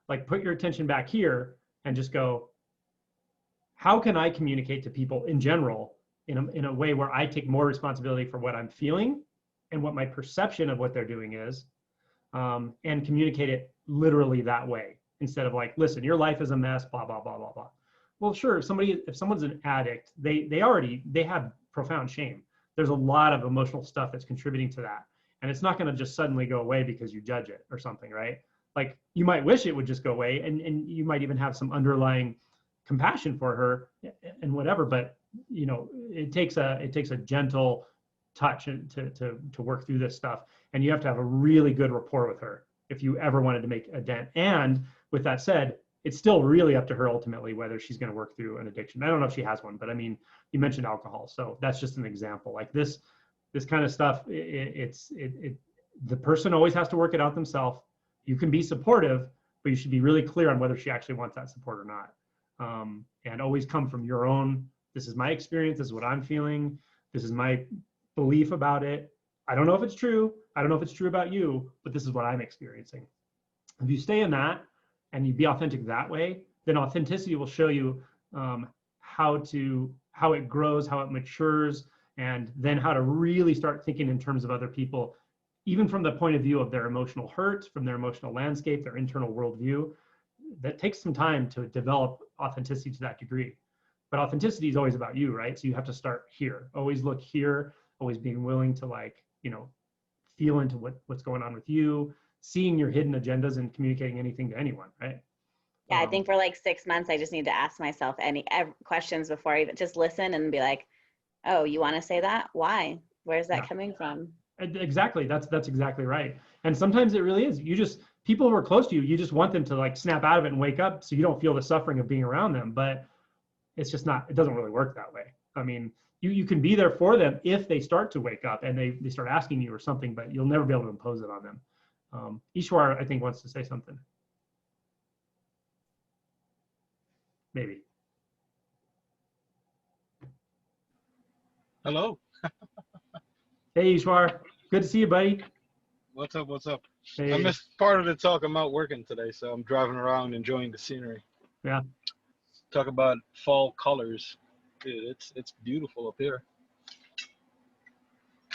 Speaker 1: Like put your attention back here and just go, how can I communicate to people in general in a way where I take more responsibility for what I'm feeling and what my perception of what they're doing is, and communicate it literally that way, instead of like, listen, your life is a mess, blah, blah, blah, blah, blah. Well, sure, if someone's an addict, they have profound shame. There's a lot of emotional stuff that's contributing to that. And it's not gonna just suddenly go away because you judge it or something, right? Like you might wish it would just go away, and you might even have some underlying compassion for her and whatever, but it takes a gentle touch to work through this stuff, and you have to have a really good rapport with her if you ever wanted to make a dent. And with that said, it's still really up to her ultimately whether she's going to work through an addiction. I don't know if she has one, but I mean, you mentioned alcohol, so that's just an example. Like this kind of stuff, the person always has to work it out themselves. You can be supportive, but you should be really clear on whether she actually wants that support or not. And always come from your own, this is my experience, this is what I'm feeling, this is my belief about it. I don't know if it's true. I don't know if it's true about you, but this is what I'm experiencing. If you stay in that and you be authentic that way, then authenticity will show you how it grows, how it matures, and then how to really start thinking in terms of other people, even from the point of view of their emotional hurt, from their emotional landscape, their internal worldview. That takes some time to develop authenticity to that degree. But authenticity is always about you, right? So you have to start here. Always look here, always being willing to feel into what's going on with you, seeing your hidden agendas and communicating anything to anyone, right?
Speaker 5: Yeah, I think for like 6 months, I just need to ask myself any questions before I just listen and be like, oh, you want to say that? Why? Where's that coming from?
Speaker 1: Exactly. That's exactly right. And sometimes it really is. People who are close to you, you just want them to like snap out of it and wake up so you don't feel the suffering of being around them. But it's just not, it doesn't really work that way. I mean, you can be there for them if they start to wake up and they start asking you or something, but you'll never be able to impose it on them. Ishwar, I think, wants to say something. Maybe.
Speaker 6: Hello.
Speaker 1: Hey, Ishwar. Good to see you, buddy.
Speaker 6: What's up? What's up?
Speaker 1: Hey.
Speaker 6: I missed part of the talk. I'm out working today, so I'm driving around enjoying the scenery.
Speaker 1: Yeah.
Speaker 6: Talk about fall colors. Dude, it's beautiful up here.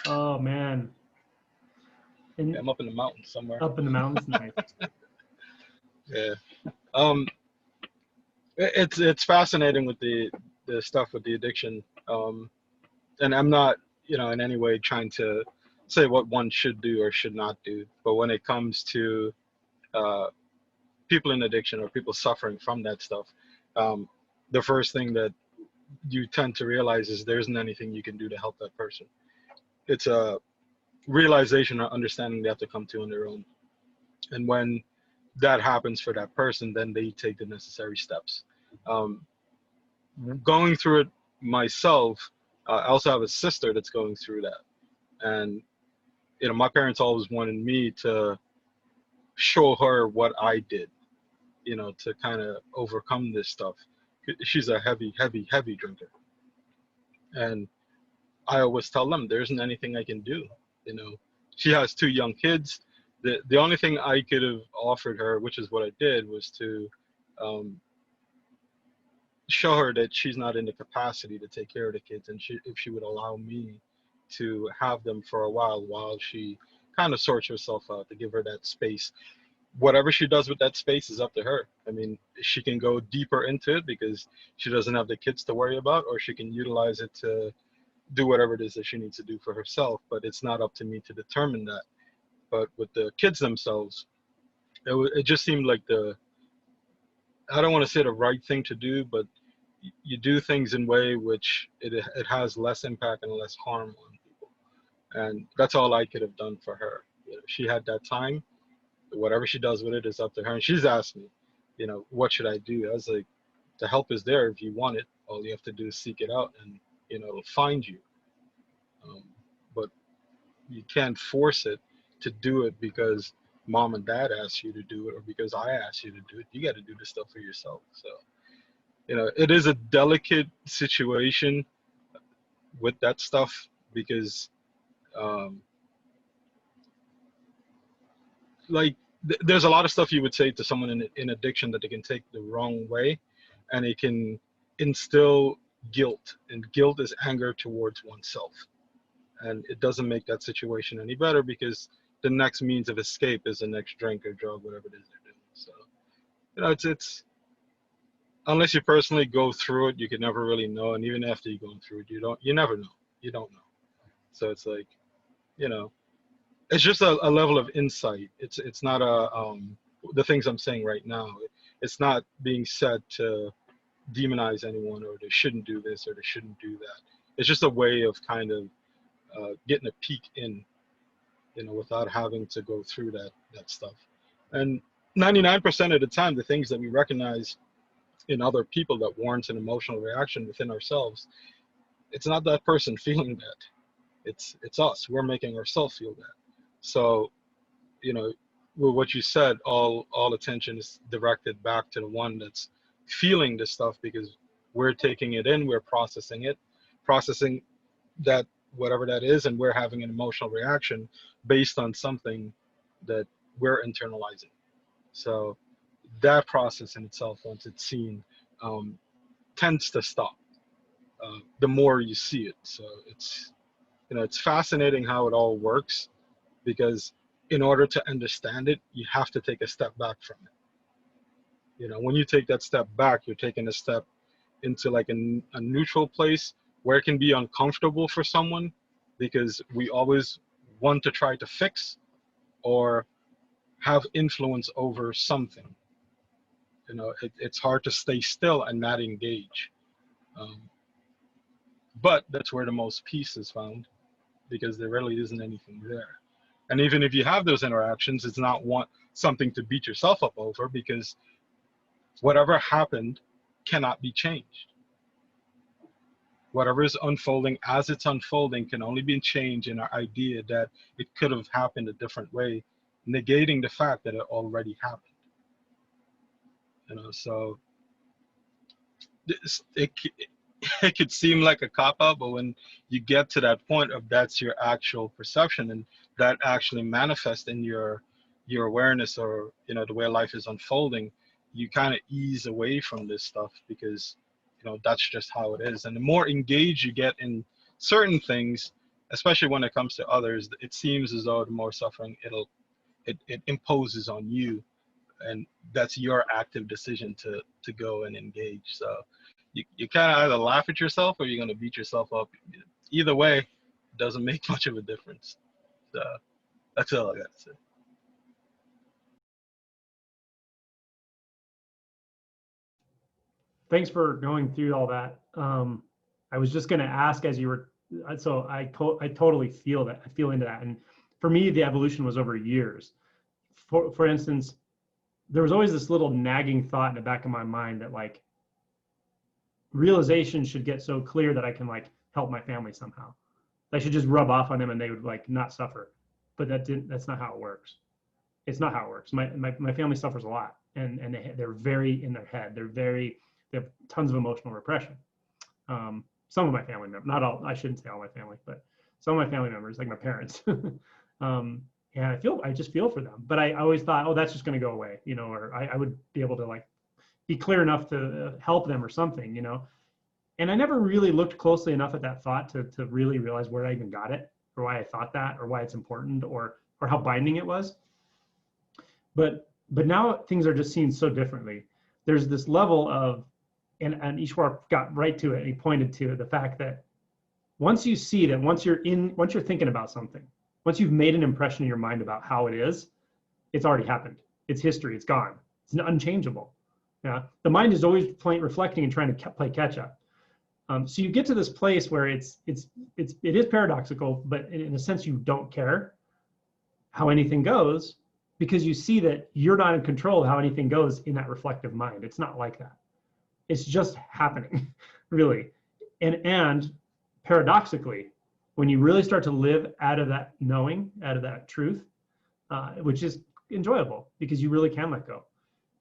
Speaker 1: Oh, man. And
Speaker 6: Yeah, I'm up in the mountains somewhere.
Speaker 1: up in the mountains. Nice.
Speaker 6: Yeah. It's fascinating with the stuff with the addiction. And I'm not, in any way trying to say what one should do or should not do. But when it comes to people in addiction or people suffering from that stuff, the first thing that you tend to realize is there isn't anything you can do to help that person. It's a realization or understanding they have to come to on their own. And when that happens for that person, then they take the necessary steps. Going through it myself, I also have a sister that's going through that. And, my parents always wanted me to show her what I did, to kind of overcome this stuff. She's a heavy, heavy, heavy drinker. And I always tell them there isn't anything I can do. She has 2 young kids. The only thing I could have offered her, which is what I did, was to show her that she's not in the capacity to take care of the kids, and if she would allow me to have them for a while she kind of sorts herself out, to give her that space. Whatever she does with that space is up to her. I mean, she can go deeper into it because she doesn't have the kids to worry about, or she can utilize it to do whatever it is that she needs to do for herself, but it's not up to me to determine that. But with the kids themselves, it just seemed like I don't want to say the right thing to do, but you do things in a way which it has less impact and less harm on people. And that's all I could have done for her. She had that time. Whatever she does with it is up to her. And she's asked me, what should I do? I was like, the help is there if you want it. All you have to do is seek it out, and it'll find you. But you can't force it to do it because mom and dad asked you to do it, or because I asked you to do it. You got to do this stuff for yourself. So, it is a delicate situation with that stuff because, there's a lot of stuff you would say to someone in addiction that they can take the wrong way, and it can instill guilt, and guilt is anger towards oneself. And it doesn't make that situation any better because the next means of escape is the next drink or drug, whatever it is they're doing. So, it's unless you personally go through it, you can never really know. And even after you're going through it, you never know. You don't know. So it's like, it's just a level of insight. It's not the things I'm saying right now. It's not being said to demonize anyone, or they shouldn't do this or they shouldn't do that. It's just a way of kind of getting a peek in, without having to go through that stuff. And 99% of the time, the things that we recognize in other people that warrants an emotional reaction within ourselves, it's not that person feeling that. It's us. We're making ourselves feel that. So, with what you said, all attention is directed back to the one that's feeling this stuff, because we're taking it in, we're processing that, whatever that is, and we're having an emotional reaction based on something that we're internalizing. So that process in itself, once it's seen, tends to stop the more you see it. So it's fascinating how it all works, because in order to understand it, you have to take a step back from it. When you take that step back, you're taking a step into like a neutral place where it can be uncomfortable for someone, because we always want to try to fix or have influence over something. It's hard to stay still and not engage. But that's where the most peace is found. because there really isn't anything there. And even if you have those interactions, it's not something to beat yourself up over, because whatever happened cannot be changed. Whatever is unfolding as it's unfolding can only be changed in our idea that it could have happened a different way, negating the fact that it already happened. So it could seem like a cop-out, but when you get to that point of that's your actual perception, and that actually manifests in your awareness, or the way life is unfolding, you kind of ease away from this stuff, because that's just how it is. And the more engaged you get in certain things, especially when it comes to others, it seems as though the more suffering it imposes on you, and that's your active decision to go and engage. So you kind of either laugh at yourself, or you're going to beat yourself up. Either way, it doesn't make much of a difference. So that's all I got to say.
Speaker 1: Thanks for going through all that. I was just going to ask as you were, so I totally feel that. I feel into that. And for me, the evolution was over years. For instance, there was always this little nagging thought in the back of my mind that like realization should get so clear that I can like help my family somehow. I should just rub off on them and they would like not suffer. But that's not how it works. It's not how it works. My family suffers a lot, and they're very in their head. They have tons of emotional repression. Some of my family members, not all, I shouldn't say all my family, but some of my family members, like my parents. And I just feel for them. But I always thought, oh, that's just going to go away, or I would be able to like be clear enough to help them or something, And I never really looked closely enough at that thought to really realize where I even got it, or why I thought that, or why it's important, or how binding it was. But now things are just seen so differently. There's this level of, and Ishwar got right to it. He pointed to the fact that once you see that, once you're thinking about something, once you've made an impression in your mind about how it is, it's already happened. It's history. It's gone. It's unchangeable. Yeah, the mind is always reflecting and trying to play catch up. So you get to this place where it is paradoxical, but in a sense you don't care how anything goes, because you see that you're not in control of how anything goes in that reflective mind. It's not like that. It's just happening, really. And paradoxically, when you really start to live out of that knowing, out of that truth, which is enjoyable because you really can let go.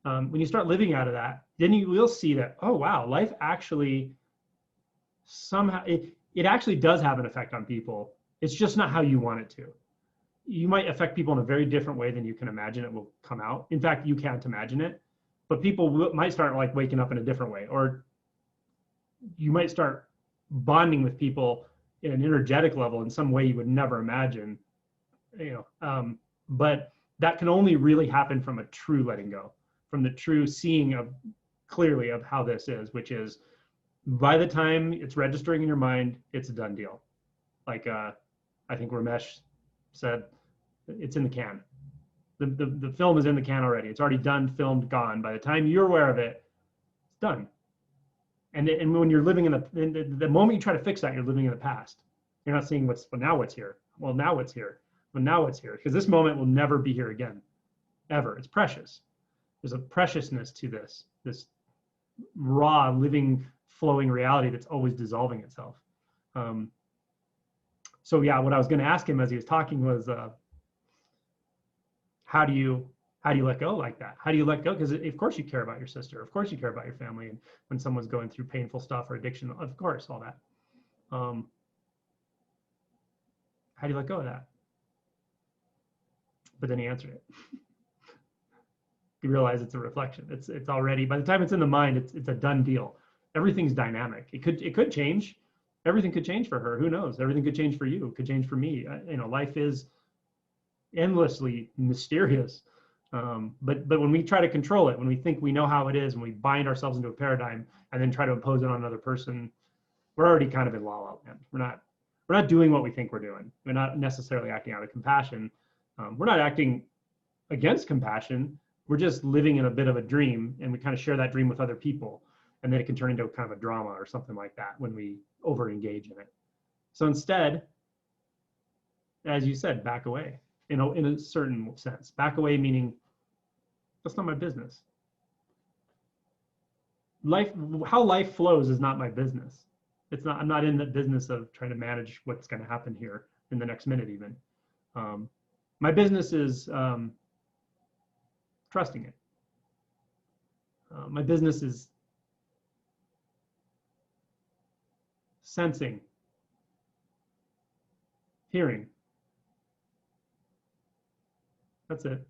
Speaker 1: When you start living out of that, then you will see that, oh, wow, life actually somehow, it actually does have an effect on people. It's just not how you want it to. You might affect people in a very different way than you can imagine it will come out. In fact, you can't imagine it, but people might start like waking up in a different way, or you might start bonding with people in an energetic level in some way you would never imagine, but that can only really happen from a true letting go, from the true seeing of clearly of how this is, which is by the time it's registering in your mind, it's a done deal. Like I think Ramesh said, it's in the can. The film is in the can already. It's already done, filmed, gone. By the time you're aware of it, it's done. And when you're living in the moment you try to fix that, you're living in the past. You're not seeing now what's here. Well, now what's here. Well, now what's here. Because this moment will never be here again, ever. It's precious. There's a preciousness to this raw, living, flowing reality that's always dissolving itself. So yeah, what I was going to ask him as he was talking was, how do you let go like that? How do you let go? Because of course you care about your sister. Of course you care about your family. And when someone's going through painful stuff or addiction, of course, all that. How do you let go of that? But then he answered it. You realize it's a reflection. It's already, by the time it's in the mind, it's a done deal. Everything's dynamic. It could change. Everything could change for her. Who knows? Everything could change for you. It could change for me. Life is endlessly mysterious. But when we try to control it, when we think we know how it is, and we bind ourselves into a paradigm and then try to impose it on another person, we're already kind of in la la land. We're not doing what we think we're doing. We're not necessarily acting out of compassion. We're not acting against compassion. We're just living in a bit of a dream, and we kind of share that dream with other people, and then it can turn into kind of a drama or something like that when we over engage in it. So instead, as you said, back away, in a certain sense. Back away meaning that's not my business. How life flows is not my business. It's not. I'm not in the business of trying to manage what's going to happen here in the next minute even. My business is trusting it. My business is sensing, hearing. That's it.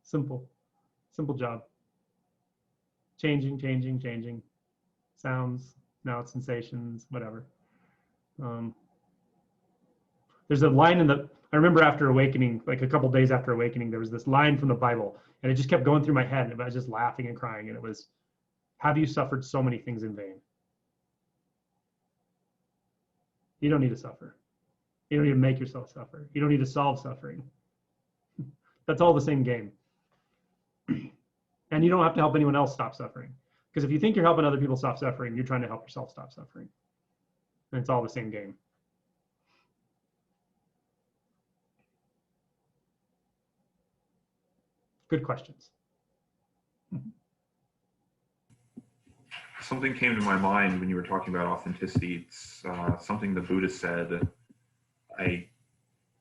Speaker 1: Simple job. Changing. Sounds, now it's sensations, whatever. There's a line I remember after awakening, like a couple days after awakening, there was this line from the Bible, and it just kept going through my head, and I was just laughing and crying, and it was, have you suffered so many things in vain? You don't need to suffer. You don't need to make yourself suffer. You don't need to solve suffering. That's all the same game. And you don't have to help anyone else stop suffering. Because if you think you're helping other people stop suffering, you're trying to help yourself stop suffering. And it's all the same game. Good questions.
Speaker 2: Something came to my mind when you were talking about authenticity. It's something the Buddha said. I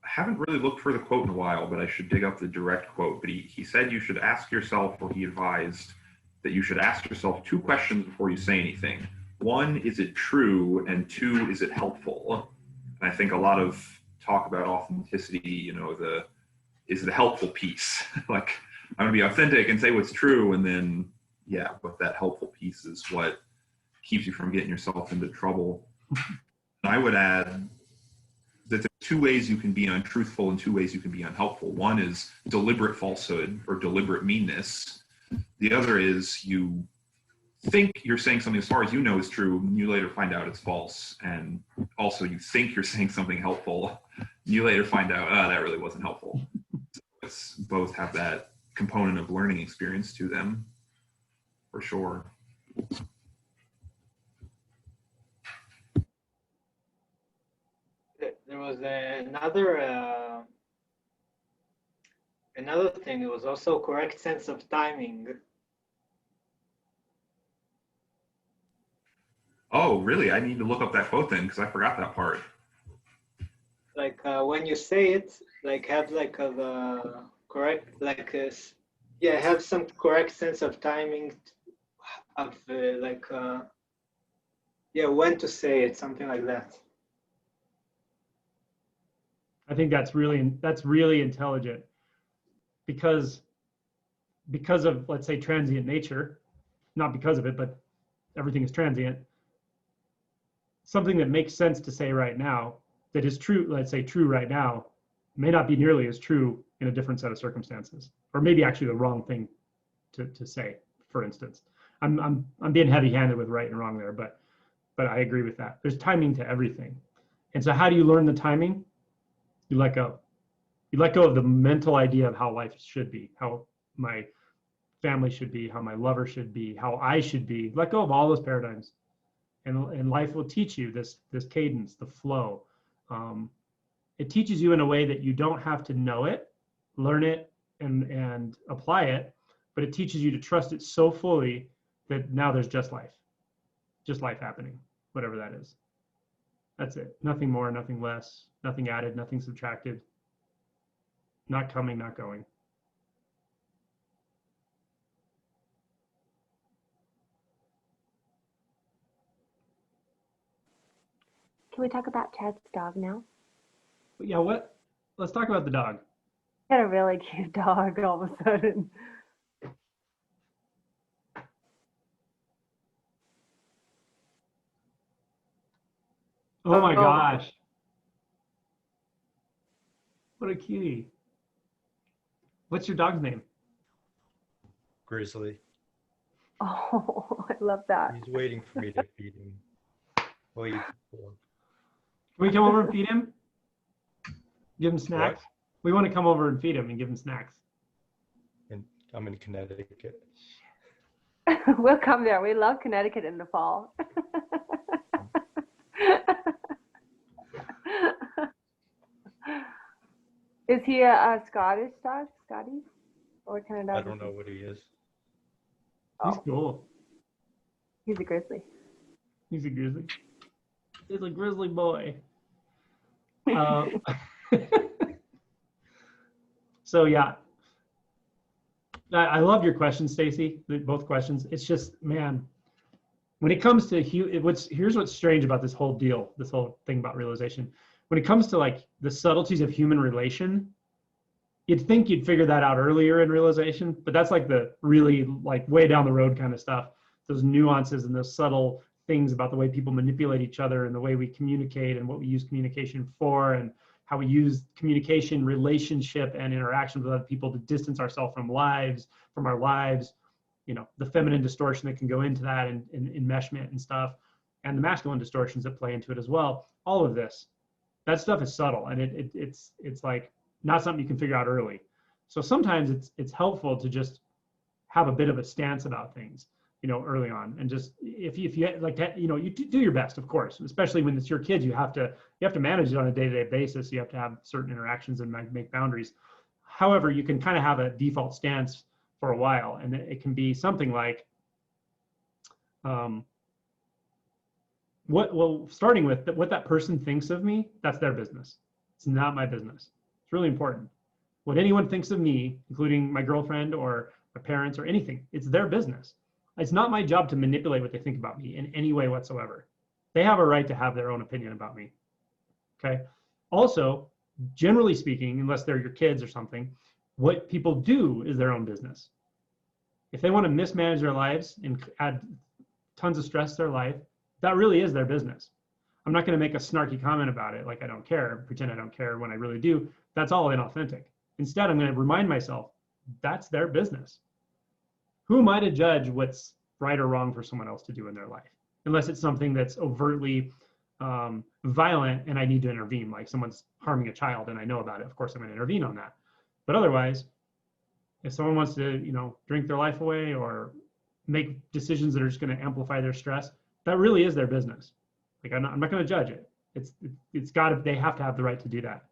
Speaker 2: haven't really looked for the quote in a while, but I should dig up the direct quote. But he said you should ask yourself, or he advised that you should ask yourself 2 questions before you say anything. 1, is it true? And 2, is it helpful? And I think a lot of talk about authenticity, is the helpful piece. Like, I'm going to be authentic and say what's true, and then, yeah, but that helpful piece is what keeps you from getting yourself into trouble. And I would add that there's 2 ways you can be untruthful and 2 ways you can be unhelpful. 1 is deliberate falsehood or deliberate meanness. The other is you think you're saying something as far as you know is true, and you later find out it's false. And also you think you're saying something helpful, and you later find out, that really wasn't helpful. So both have that component of learning experience to them, for sure.
Speaker 3: There was another thing. It was also correct sense of timing.
Speaker 2: Oh, really? I need to look up that quote then, because I forgot that part.
Speaker 3: Like when you say it, like have like the correct, like have some correct sense of timing of when to say it, something like that.
Speaker 1: I think that's really intelligent, because of, let's say, transient nature, not because of it, but everything is transient. Something that makes sense to say right now, that is true, let's say true right now, may not be nearly as true in a different set of circumstances, or maybe actually the wrong thing to say, for instance. I'm being heavy-handed with right and wrong there, but I agree with that. There's timing to everything. And so how do you learn the timing? You let go. You let go of the mental idea of how life should be, how my family should be, how my lover should be, how I should be. Let go of all those paradigms. And life will teach you this cadence, the flow. It teaches you in a way that you don't have to know it, learn it, and apply it, but it teaches you to trust it so fully that now there's just life happening, whatever that is. That's it. Nothing more, nothing less, nothing added, nothing subtracted. Not coming, not going.
Speaker 7: Can we talk about Chad's dog now?
Speaker 1: Yeah, what? Let's talk about the dog.
Speaker 7: He had a really cute dog all of a sudden.
Speaker 1: Oh my gosh. What a cutie. What's your dog's name?
Speaker 8: Grizzly.
Speaker 7: Oh, I love that.
Speaker 8: He's waiting for me to feed him. Waiting for.
Speaker 1: Can we come over and feed him? Give him snacks?
Speaker 8: What?
Speaker 1: We want to come over and feed him and give him snacks.
Speaker 8: And I'm in Connecticut.
Speaker 7: We'll come there. We love Connecticut in the fall. Is he a Scottish dog? Scotty? Or what kind of dog?
Speaker 8: I don't know what he is.
Speaker 1: He's
Speaker 7: Oh,
Speaker 1: cool.
Speaker 7: he's a grizzly.
Speaker 1: He's a grizzly. He's a grizzly boy. So yeah, I love your questions, Stacy. Both questions. It's just, man, when it comes to here's what's strange about this whole deal, this whole thing about realization. When it comes to like the subtleties of human relation, you'd think you'd figure that out earlier in realization, but that's like the really like way down the road kind of stuff. Those nuances and those subtle things about the way people manipulate each other and the way we communicate and what we use communication for and how we use communication, relationship, and interaction with other people to distance ourselves from our lives, you know, the feminine distortion that can go into that and enmeshment and stuff, and the masculine distortions that play into it as well. All of this, that stuff is subtle, and it's like not something you can figure out early. So sometimes it's helpful to just have a bit of a stance about things, you know, early on, and just if you like that, you know, you do your best, of course, especially when it's your kids. You have to manage it on a day-to-day basis. You have to have certain interactions and make boundaries. However, you can kind of have a default stance for a while, and it can be something like, starting with what that person thinks of me, that's their business. It's not my business. It's really important. What anyone thinks of me, including my girlfriend or my parents or anything, it's their business. It's not my job to manipulate what they think about me in any way whatsoever. They have a right to have their own opinion about me. Okay. Also, generally speaking, unless they're your kids or something, what people do is their own business. If they want to mismanage their lives and add tons of stress to their life, that really is their business. I'm not going to make a snarky comment about it like I don't care, pretend I don't care when I really do. That's all inauthentic. Instead, I'm going to remind myself that's their business. Who am I to judge what's right or wrong for someone else to do in their life? Unless it's something that's overtly violent and I need to intervene, like someone's harming a child and I know about it. Of course, I'm going to intervene on that. But otherwise, if someone wants to, you know, drink their life away or make decisions that are just going to amplify their stress, that really is their business. Like I'm not going to judge it. It's got to. They have to have the right to do that.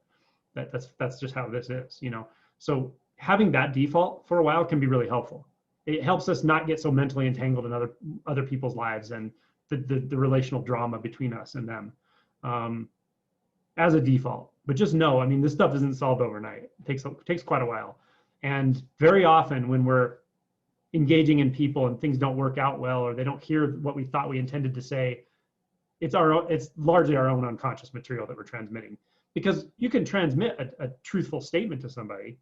Speaker 1: That's just how this is, you know. So having that default for a while can be really helpful. It helps us not get so mentally entangled in other people's lives and the relational drama between us and them, as a default. But just know, I mean, this stuff isn't solved overnight. It takes quite a while, and very often when we're engaging in people and things don't work out well or they don't hear what we thought we intended to say, it's largely our own unconscious material that we're transmitting. Because you can transmit a truthful statement to somebody,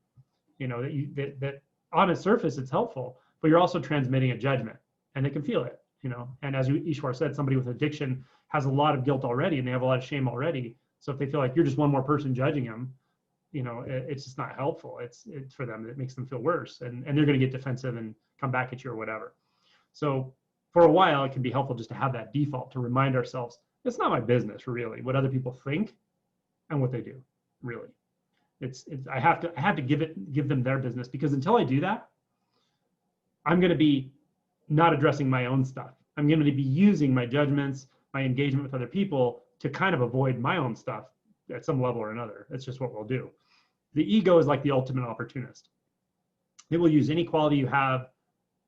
Speaker 1: you know, that on its surface it's helpful, but you're also transmitting a judgment, and they can feel it, you know. And as Ishwar said, somebody with addiction has a lot of guilt already, and they have a lot of shame already. So if they feel like you're just one more person judging them, you know, it's just not helpful. It's for them, it makes them feel worse, and they're going to get defensive and come back at you or whatever. So for a while, it can be helpful just to have that default, to remind ourselves, it's not my business really what other people think and what they do, really. I have to give them their business, because until I do that, I'm going to be not addressing my own stuff. I'm going to be using my judgments, my engagement with other people to kind of avoid my own stuff at some level or another. That's just what we'll do. The ego is like the ultimate opportunist. It will use any quality you have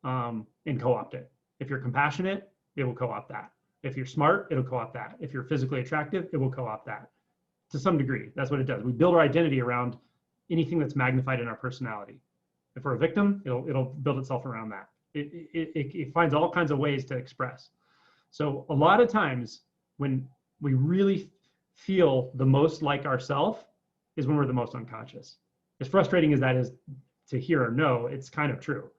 Speaker 1: and co-opt it. If you're compassionate, it will co-opt that. If you're smart, it'll co-opt that. If you're physically attractive, it will co-opt that. To some degree, that's what it does. We build our identity around anything that's magnified in our personality. If we're a victim, it'll build itself around that. It finds all kinds of ways to express. So a lot of times when we really feel the most like ourselves is when we're the most unconscious. As frustrating as that is to hear or know, it's kind of true.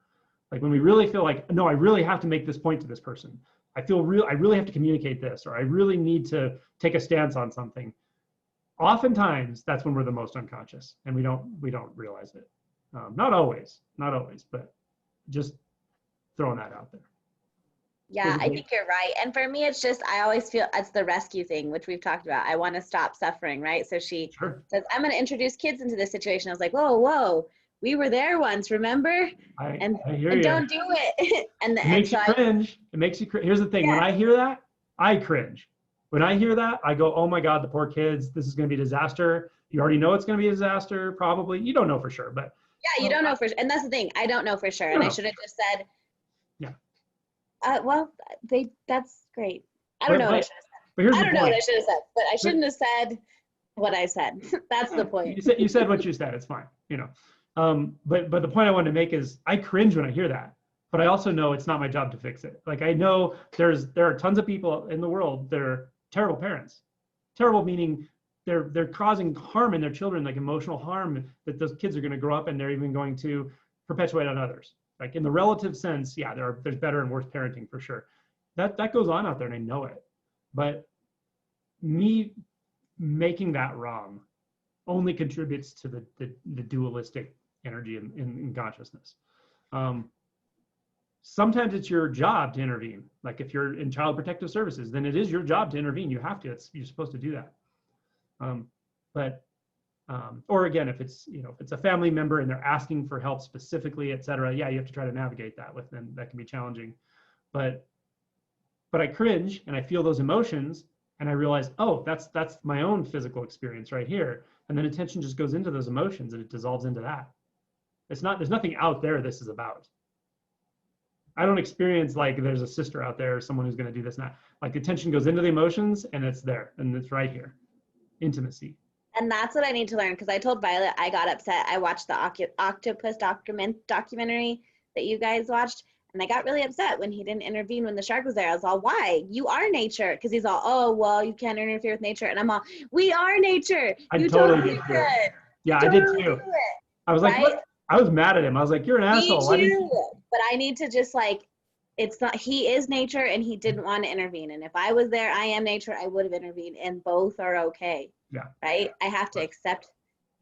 Speaker 1: Like when we really feel like, no, I really have to make this point to this person. I really have to communicate this, or I really need to take a stance on something. Oftentimes that's when we're the most unconscious, and we don't realize it. Not always, but just throwing that out there.
Speaker 5: Yeah, I think you're right. And for me, it's just, I always feel it's the rescue thing, which we've talked about. I want to stop suffering, right? So she says, I'm going to introduce kids into this situation. I was like, whoa, we were there once, remember?
Speaker 1: I hear you.
Speaker 5: Don't do it.
Speaker 1: It makes you cringe. It makes you cringe. Here's the thing. Yeah. When I hear that, I cringe. When I hear that, I go, oh my God, the poor kids, this is going to be a disaster. You already know it's going to be a disaster, probably. You don't know for sure, but.
Speaker 5: Yeah, you don't know for sure. And that's the thing. I don't know for sure. And I should have just said,
Speaker 1: yeah.
Speaker 5: Well, that's great. I don't know what I should have said.
Speaker 1: But here's
Speaker 5: I
Speaker 1: the
Speaker 5: don't know
Speaker 1: point.
Speaker 5: what I should have said, but I shouldn't have said what I said. That's the point.
Speaker 1: You said what you said. It's fine, you know. But the point I wanted to make is I cringe when I hear that, but I also know it's not my job to fix it. Like I know there are tons of people in the world that are terrible parents. Terrible meaning they're causing harm in their children, like emotional harm that those kids are going to grow up and they're even going to perpetuate on others. Like in the relative sense, yeah, there's better and worse parenting for sure. That goes on out there and I know it. But me making that wrong only contributes to the dualistic energy in consciousness. Sometimes it's your job to intervene. Like if you're in child protective services, then it is your job to intervene. You have to. You're supposed to do that. Or again, if it's if it's a family member and they're asking for help specifically, et cetera, yeah, you have to try to navigate that with them. That can be challenging. But I cringe and I feel those emotions and I realize, oh, that's my own physical experience right here. And then attention just goes into those emotions and it dissolves into that. There's nothing out there this is about. I don't experience like there's a sister out there or someone who's going to do this and that. Like attention goes into the emotions and it's there and it's right here. Intimacy.
Speaker 5: And that's what I need to learn, because I told Violet I got upset. I watched the octopus documentary that you guys watched, and I got really upset when he didn't intervene when the shark was there. I was all, why? You are nature. Because he's all, oh, well, you can't interfere with nature. And I'm all, we are nature. You totally could.
Speaker 1: Yeah, I did too. I was like,
Speaker 5: right?
Speaker 1: what? I was mad at him. I was like, you're an asshole.
Speaker 5: Me too. But I need to just like, it's not, he is nature and he didn't want to intervene. And if I was there, I am nature, I would have intervened, and both are okay.
Speaker 1: Yeah.
Speaker 5: Right? I have to accept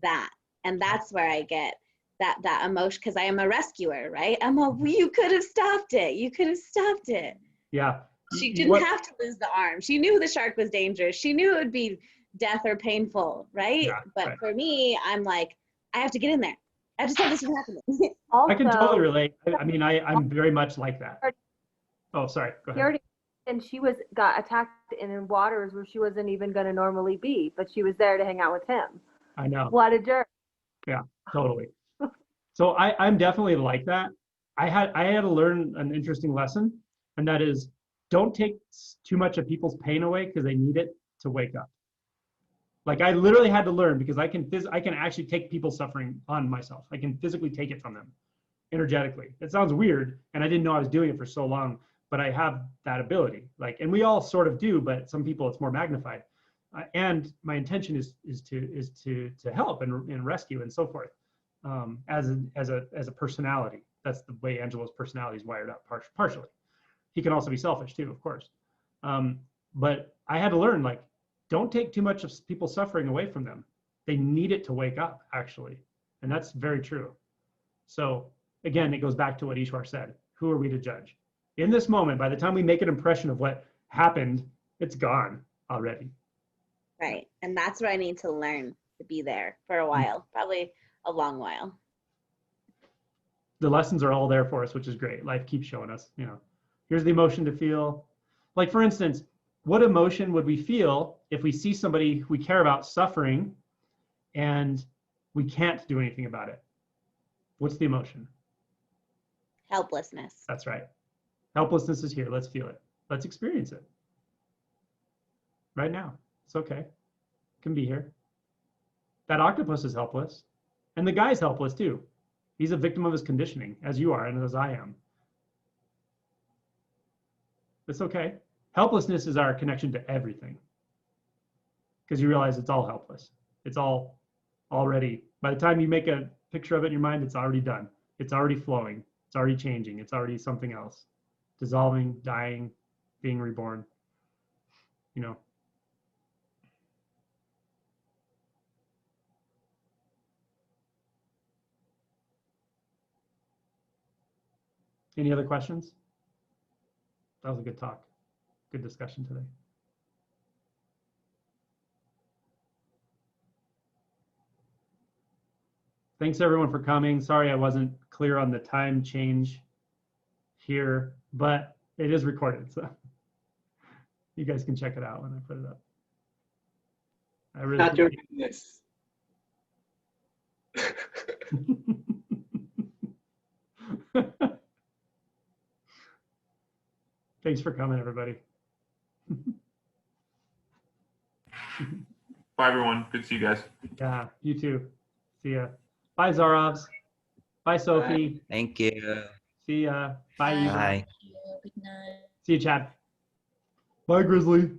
Speaker 5: that. And that's where I get that emotion, because I am a rescuer, right? I'm a, you could have stopped it. You could have stopped it.
Speaker 1: Yeah.
Speaker 5: She didn't have to lose the arm. She knew the shark was dangerous. She knew it would be death or painful, right?
Speaker 1: Yeah,
Speaker 5: but
Speaker 1: right.
Speaker 5: For me, I'm like, I have to get in there. I have to stop this from happening.
Speaker 7: Also,
Speaker 1: I can totally relate. I mean, I'm very much like that. Oh, sorry. Go ahead.
Speaker 7: And she got attacked in waters where she wasn't even going to normally be, but she was there to hang out with him.
Speaker 1: I know.
Speaker 7: What a jerk.
Speaker 1: Yeah, totally. So I'm definitely like that. I had to learn an interesting lesson, and that is, don't take too much of people's pain away because they need it to wake up. Like I literally had to learn, because I can actually take people's suffering on myself. I can physically take it from them energetically. It sounds weird, and I didn't know I was doing it for so long, but I have that ability. Like, and we all sort of do, but some people it's more magnified. And my intention is to help and rescue and so forth. As a personality, that's the way Angelo's personality is wired up partially. He can also be selfish too, of course. But I had to learn, like, don't take too much of people's suffering away from them. They need it to wake up, actually. And that's very true. So again, it goes back to what Ishwar said. Who are we to judge? In this moment, by the time we make an impression of what happened, it's gone already.
Speaker 5: Right. And that's where I need to learn to be there for a while, probably a long while.
Speaker 1: The lessons are all there for us, which is great. Life keeps showing us, here's the emotion to feel. Like, for instance, what emotion would we feel if we see somebody we care about suffering and we can't do anything about it? What's the emotion?
Speaker 5: Helplessness.
Speaker 1: That's right. Helplessness is here. Let's feel it. Let's experience it. Right now. It's okay. It can be here. That octopus is helpless. And the guy's helpless too. He's a victim of his conditioning, as you are and as I am. It's okay. Helplessness is our connection to everything. Because you realize it's all helpless. It's all already, by the time you make a picture of it in your mind, it's already done. It's already flowing. It's already changing. It's already something else. Dissolving, dying, being reborn. Any other questions? That was a good talk. Good discussion today. Thanks everyone for coming. Sorry I wasn't clear on the time change here, but it is recorded. So You guys can check it out when I put it up. I really
Speaker 3: Not your business.
Speaker 1: Thanks for coming, everybody.
Speaker 2: Bye, everyone. Good to see you guys.
Speaker 1: Yeah, you too. See ya. Bye, Zarovs. Bye, Sophie.
Speaker 9: Thank you.
Speaker 1: See ya. Bye, Eva.
Speaker 9: Bye.
Speaker 4: Good night.
Speaker 1: See you, Chad. Bye, Grizzly.